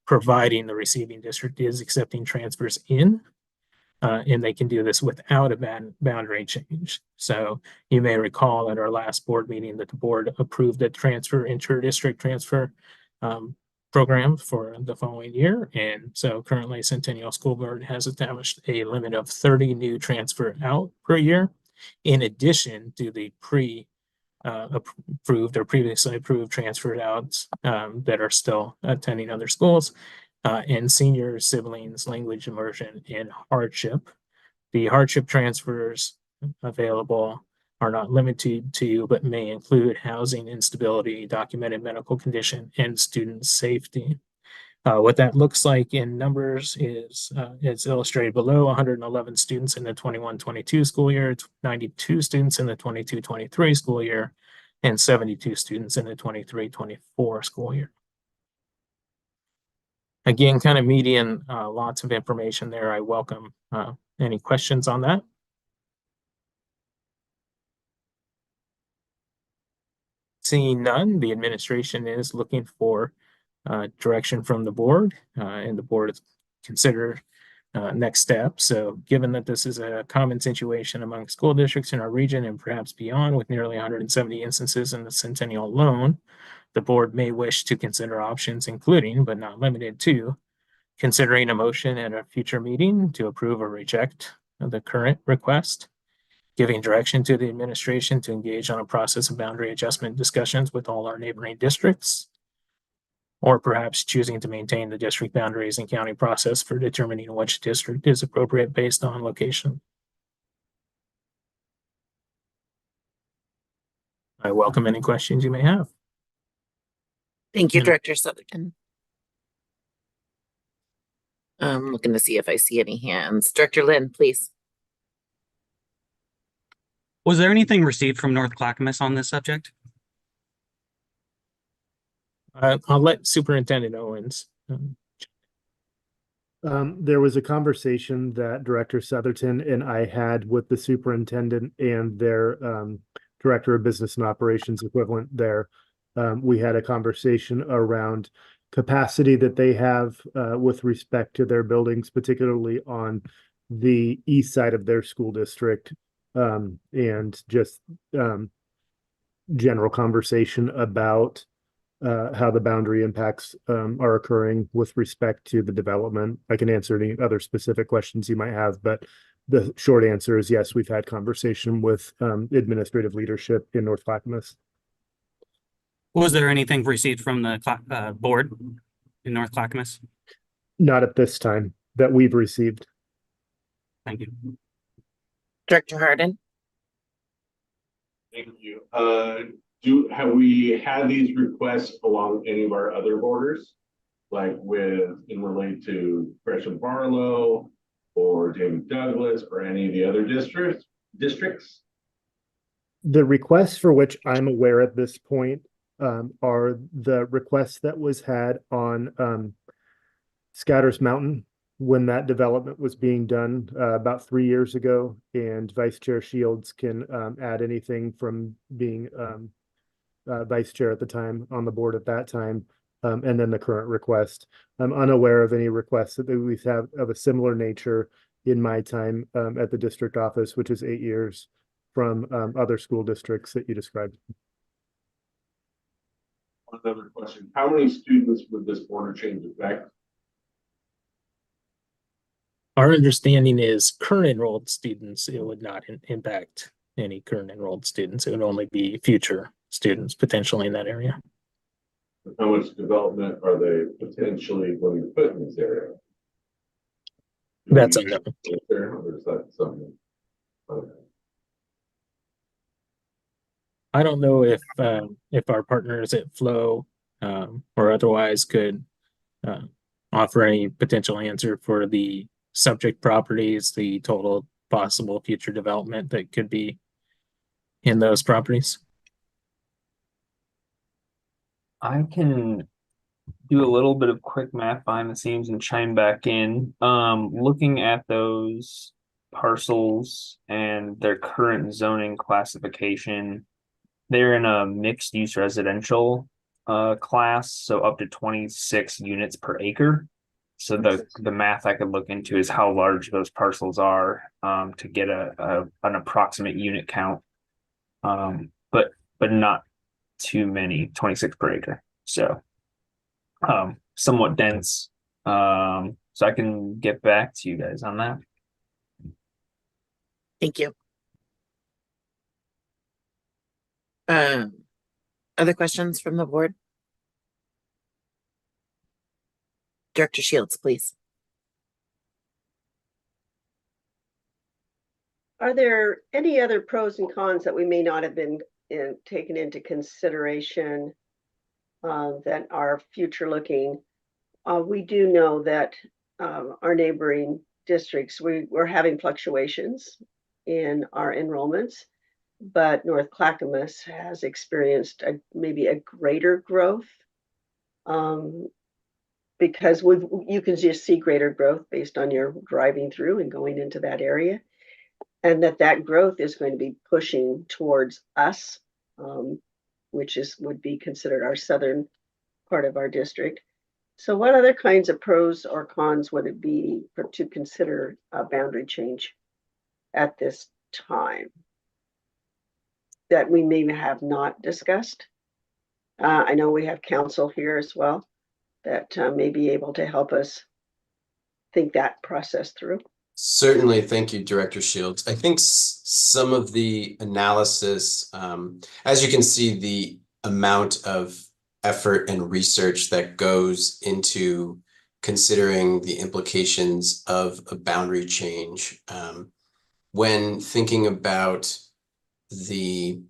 providing the receiving district is accepting transfers in. And they can do this without a boundary change. So you may recall at our last board meeting that the board approved a inter-district transfer program for the following year. And so currently Centennial School Board has established a limit of 30 new transfer out per year, in addition to the approved or previously approved transferred outs that are still attending other schools. And senior siblings, language immersion, and hardship. The hardship transfers available are not limited to, but may include housing instability, documented medical condition, and student safety. What that looks like in numbers is it's illustrated below: 111 students in the 21-22 school year, 92 students in the 22-23 school year, and 72 students in the 23-24 school year. Again, kind of median, lots of information there. I welcome any questions on that. Seeing none, the administration is looking for direction from the board, and the board is consider next steps. So given that this is a common situation among school districts in our region and perhaps beyond, with nearly 170 instances in the Centennial alone, the board may wish to consider options, including but not limited to considering a motion at a future meeting to approve or reject the current request, giving direction to the administration to engage on a process of boundary adjustment discussions with all our neighboring districts, or perhaps choosing to maintain the district boundaries and county process for determining which district is appropriate based on location. I welcome any questions you may have. Thank you, And- Director Southerton. I'm looking to see if I see any hands. Director Lynn, please. Was there anything received from North Clackamas on this subject? I'll let Superintendent Owens. There was a conversation that Director Southerton and I had with the superintendent and their Director of Business and Operations equivalent there. We had a conversation around capacity that they have with respect to their buildings, particularly on the east side of their school district, and just general conversation about how the boundary impacts are occurring with respect to the development. I can answer any other specific questions you might have, but the short answer is yes, we've had conversation with administrative leadership in North Clackamas. Was there anything received from the board in North Clackamas? Not at this time that we've received. Thank you. Director Harden. Thank you. Have we had these requests along any of our other borders, like in relate to Gresham Barlow or David Douglas or any of the other districts? The requests for which I'm aware at this point are the requests that was had on Scatters Mountain when that development was being done about 3 years ago, and Vice Chair Shields can add anything from being vice chair at the time on the board at that time, and then the current request. I'm unaware of any requests that we've had of a similar nature in my time at the district office, which is 8 years, from other school districts that you described. Another question: how many students would this border change affect? Our understanding is current enrolled students, it would not impact any current enrolled students. It would only be future students potentially in that area. How much development are they potentially going to put in this area? That's unknown. Or is that something? Okay. I don't know if our partners at Flow or otherwise could uh, offer any potential answer for the subject properties, the total possible future development that could be in those properties. I can do a little bit of quick math behind the scenes and chime back in. Looking at those parcels and their current zoning classification, they're in a mixed use residential class, so up to 26 units per acre. So the math I could look into is how large those parcels are to get an approximate unit count. But not too many, 26 per acre. So somewhat dense. So I can get back to you guys on that. Thank you. Other questions from the board? Director Shields, please. Are there any other pros and cons that we may not have been taken into consideration that are future looking? We do know that our neighboring districts, we're having fluctuations in our enrollments, but North Clackamas has experienced maybe a greater growth because you can just see greater growth based on your driving through and going into that area. And that growth is going to be pushing towards us, which would be considered our southern part of our district. So what other kinds of pros or cons would it be to consider a boundary change at this time that we may have not discussed? I know we have counsel here as well that may be able to help us think that process through. Certainly. Thank you, Director Shields. I think some of the analysis, as you can see, the amount of effort and research that goes into considering the implications of a boundary change. When thinking about the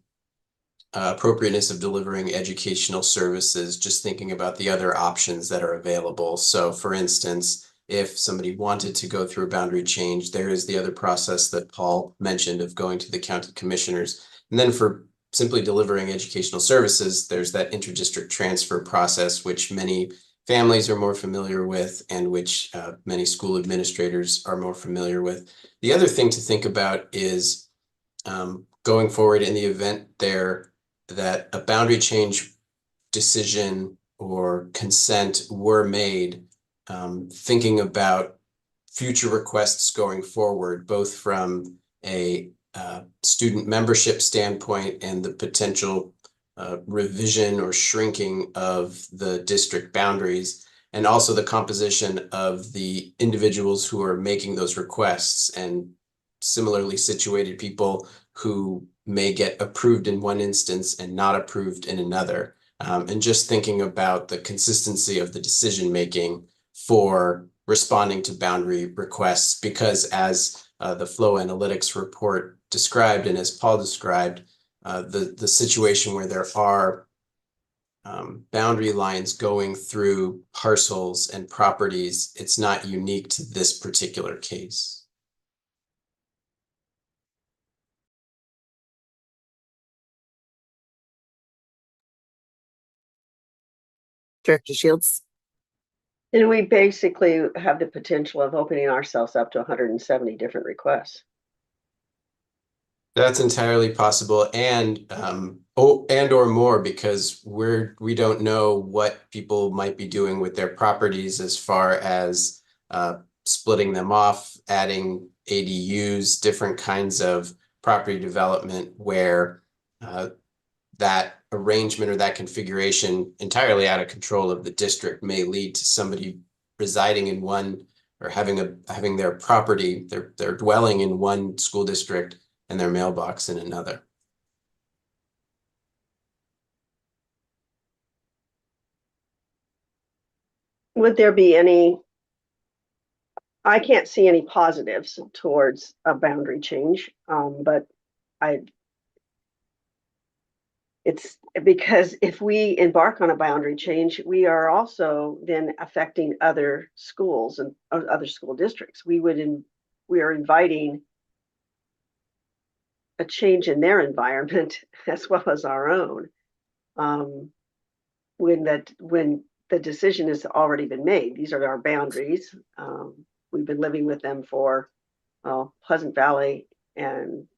appropriateness of delivering educational services, just thinking about the other options that are available. So for instance, if somebody wanted to go through a boundary change, there is the other process that Paul mentioned of going to the county commissioners. And then for simply delivering educational services, there's that interdistrict transfer process, which many families are more familiar with and which many school administrators are more familiar with. The other thing to think about is going forward in the event that a boundary change decision or consent were made, thinking about future requests going forward, both from a student membership standpoint and the potential revision or shrinking of the district boundaries, and also the composition of the individuals who are making those requests, and similarly situated people who may get approved in one instance and not approved in another. And just thinking about the consistency of the decision-making for responding to boundary requests, because as the Flow Analytics report described, and as Paul described, the situation where there are boundary lines going through parcels and properties, it's not unique to this particular case. Director Shields. And we basically have the potential of opening ourselves up to 170 different requests. That's entirely possible, and or more, because we don't know what people might be doing with their properties as far as splitting them off, adding ADUs, different kinds of property development where that arrangement or that configuration entirely out of control of the district may lead to somebody residing in one, or having their property, their dwelling in one school district and their mailbox in another. Would there be any, I can't see any positives towards a boundary change, but it's because if we embark on a boundary change, we are also then affecting other schools and other school districts. We are inviting a change in their environment as well as our own. When the decision has already been made, these are our boundaries. We've been living with them for Pleasant Valley and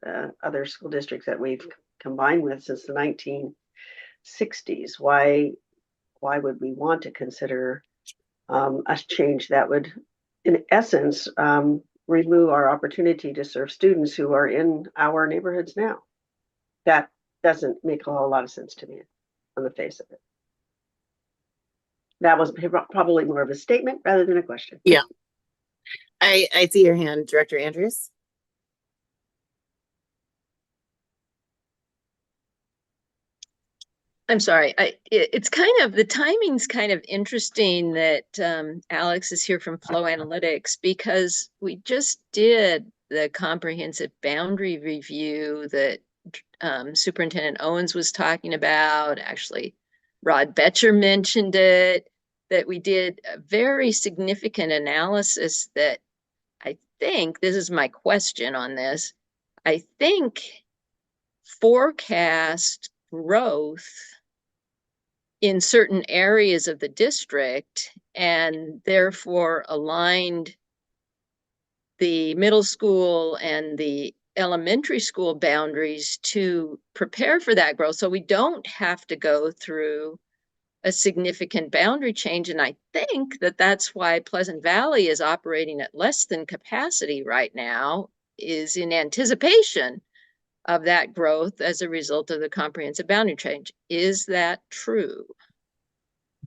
other school districts that we've combined with since the 1960s. Why would we want to consider a change that would, in essence, remove our opportunity to serve students who are in our neighborhoods now? That doesn't make a whole lot of sense to me on the face of it. That was probably more of a statement rather than a question. Yeah. I see your hand, Director Andrews. I'm sorry. It's kind of, the timing's kind of interesting that Alex is here from Flow Analytics, because we just did the comprehensive boundary review that Superintendent Owens was talking about. Actually, Rod Betcher mentioned it, that we did a very significant analysis that I think, this is my question on this, I think forecast growth in certain areas of the district, and therefore aligned the middle school and the elementary school boundaries to prepare for that growth. So we don't have to go through a significant boundary change. And I think that that's why Pleasant Valley is operating at less than capacity right now, is in anticipation of that growth as a result of the comprehensive boundary change. Is that true?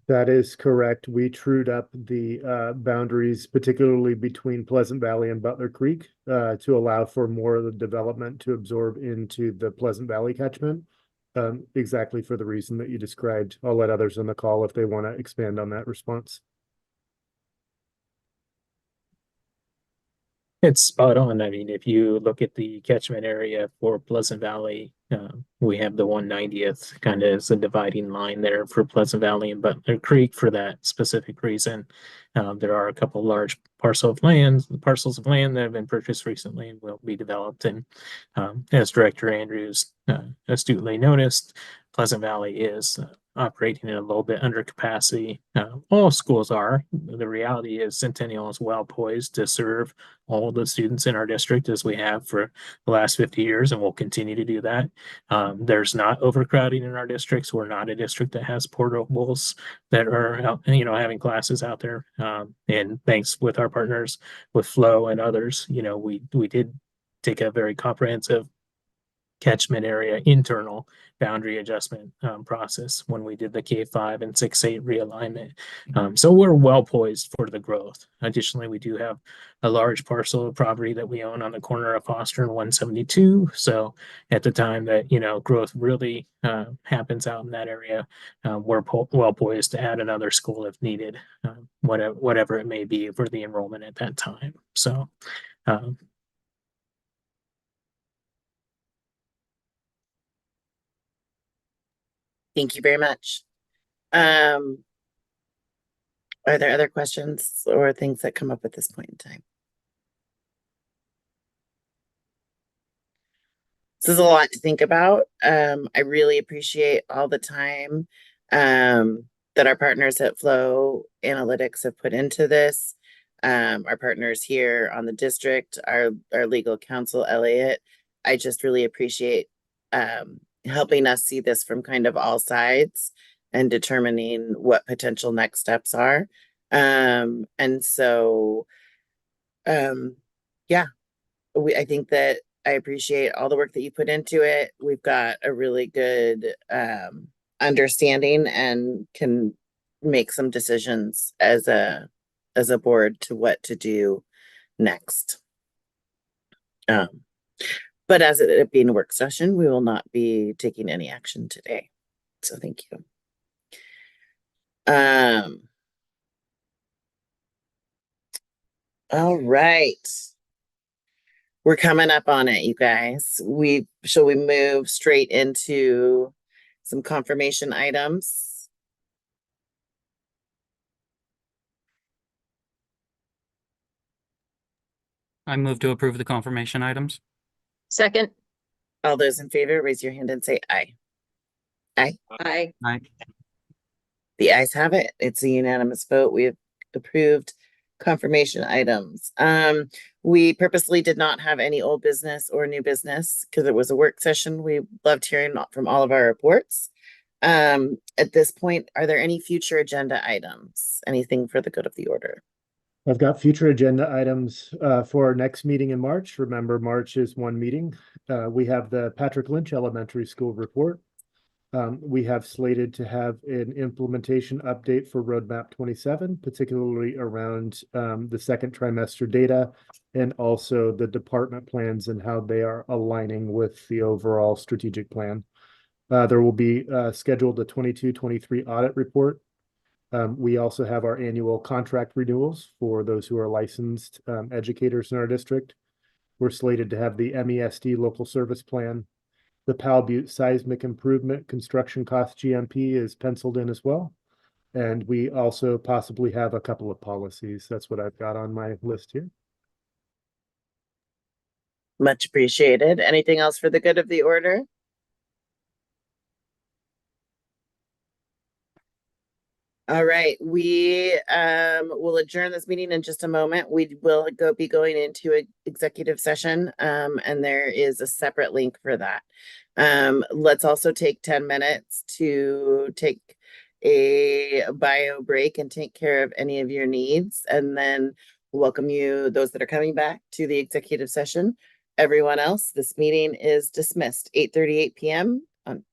That is correct. We trued up the boundaries, particularly between Pleasant Valley and Butler Creek, to allow for more of the development to absorb into the Pleasant Valley catchment, exactly for the reason that you described. I'll let others on the call if they want to expand on that response. It's spot on. I mean, if you look at the catchment area for Pleasant Valley, we have the 190th kind of as a dividing line there for Pleasant Valley and Butler Creek for that specific reason. There are a couple large parcels of land that have been purchased recently and will be developed. And as Director Andrews astutely noticed, Pleasant Valley is operating in a little bit under capacity. All schools are. The reality is Centennial is well poised to serve all the students in our district, as we have for the last 50 years, and we'll continue to do that. There's not overcrowding in our districts. We're not a district that has portables that are out, having classes out there. And thanks with our partners with Flow and others, we did take a very comprehensive catchment area internal boundary adjustment process when we did the K5 and 6-8 realignment. So we're well poised for the growth. Additionally, we do have a large parcel of property that we own on the corner of Foster and 172. So at the time that, growth really happens out in that area, we're well poised to add another school if needed, whatever it may be for the enrollment at that time. So Thank you very much. Are there other questions or things that come up at this point in time? This is a lot to think about. I really appreciate all the time that our partners at Flow Analytics have put into this. Our partners here on the district, our legal counsel, Elliot. I just really appreciate helping us see this from kind of all sides and determining what potential next steps are. And so, yeah, I think that I appreciate all the work that you put into it. We've got a really good understanding and can make some decisions as a board to what to do next. But as it being a work session, we will not be taking any action today. So thank you. All right. We're coming up on it, you guys. Shall we move straight into some confirmation items. I move to approve the confirmation items. Second, All those in favor, raise your hand and say aye. Aye. aye. Aye. The ayes have it. It's a unanimous vote. We have approved confirmation items. We purposely did not have any old business or new business because it was a work session. We loved hearing from all of our reports. At this point, are there any future agenda items? Anything for the good of the order? I've got future agenda items for our next meeting in March. Remember, March is one meeting. We have the Patrick Lynch Elementary School report. We have slated to have an implementation update for Roadmap 27, particularly around the second trimester data and also the department plans and how they are aligning with the overall strategic plan. There will be scheduled a 22-23 audit report. We also have our annual contract renewals for those who are licensed educators in our district. We're slated to have the MESD local service plan. The Powell Butte seismic improvement construction cost GMP is penciled in as well. And we also possibly have a couple of policies. That's what I've got on my list here. Much appreciated. Anything else for the good of the order? All right, we will adjourn this meeting in just a moment. We will be going into an executive session, and there is a separate link for that. Let's also take 10 minutes to take a bio break and take care of any of your needs, and then welcome you, those that are coming back, to the executive session. Everyone else, this meeting is dismissed. 8:38 p.m. on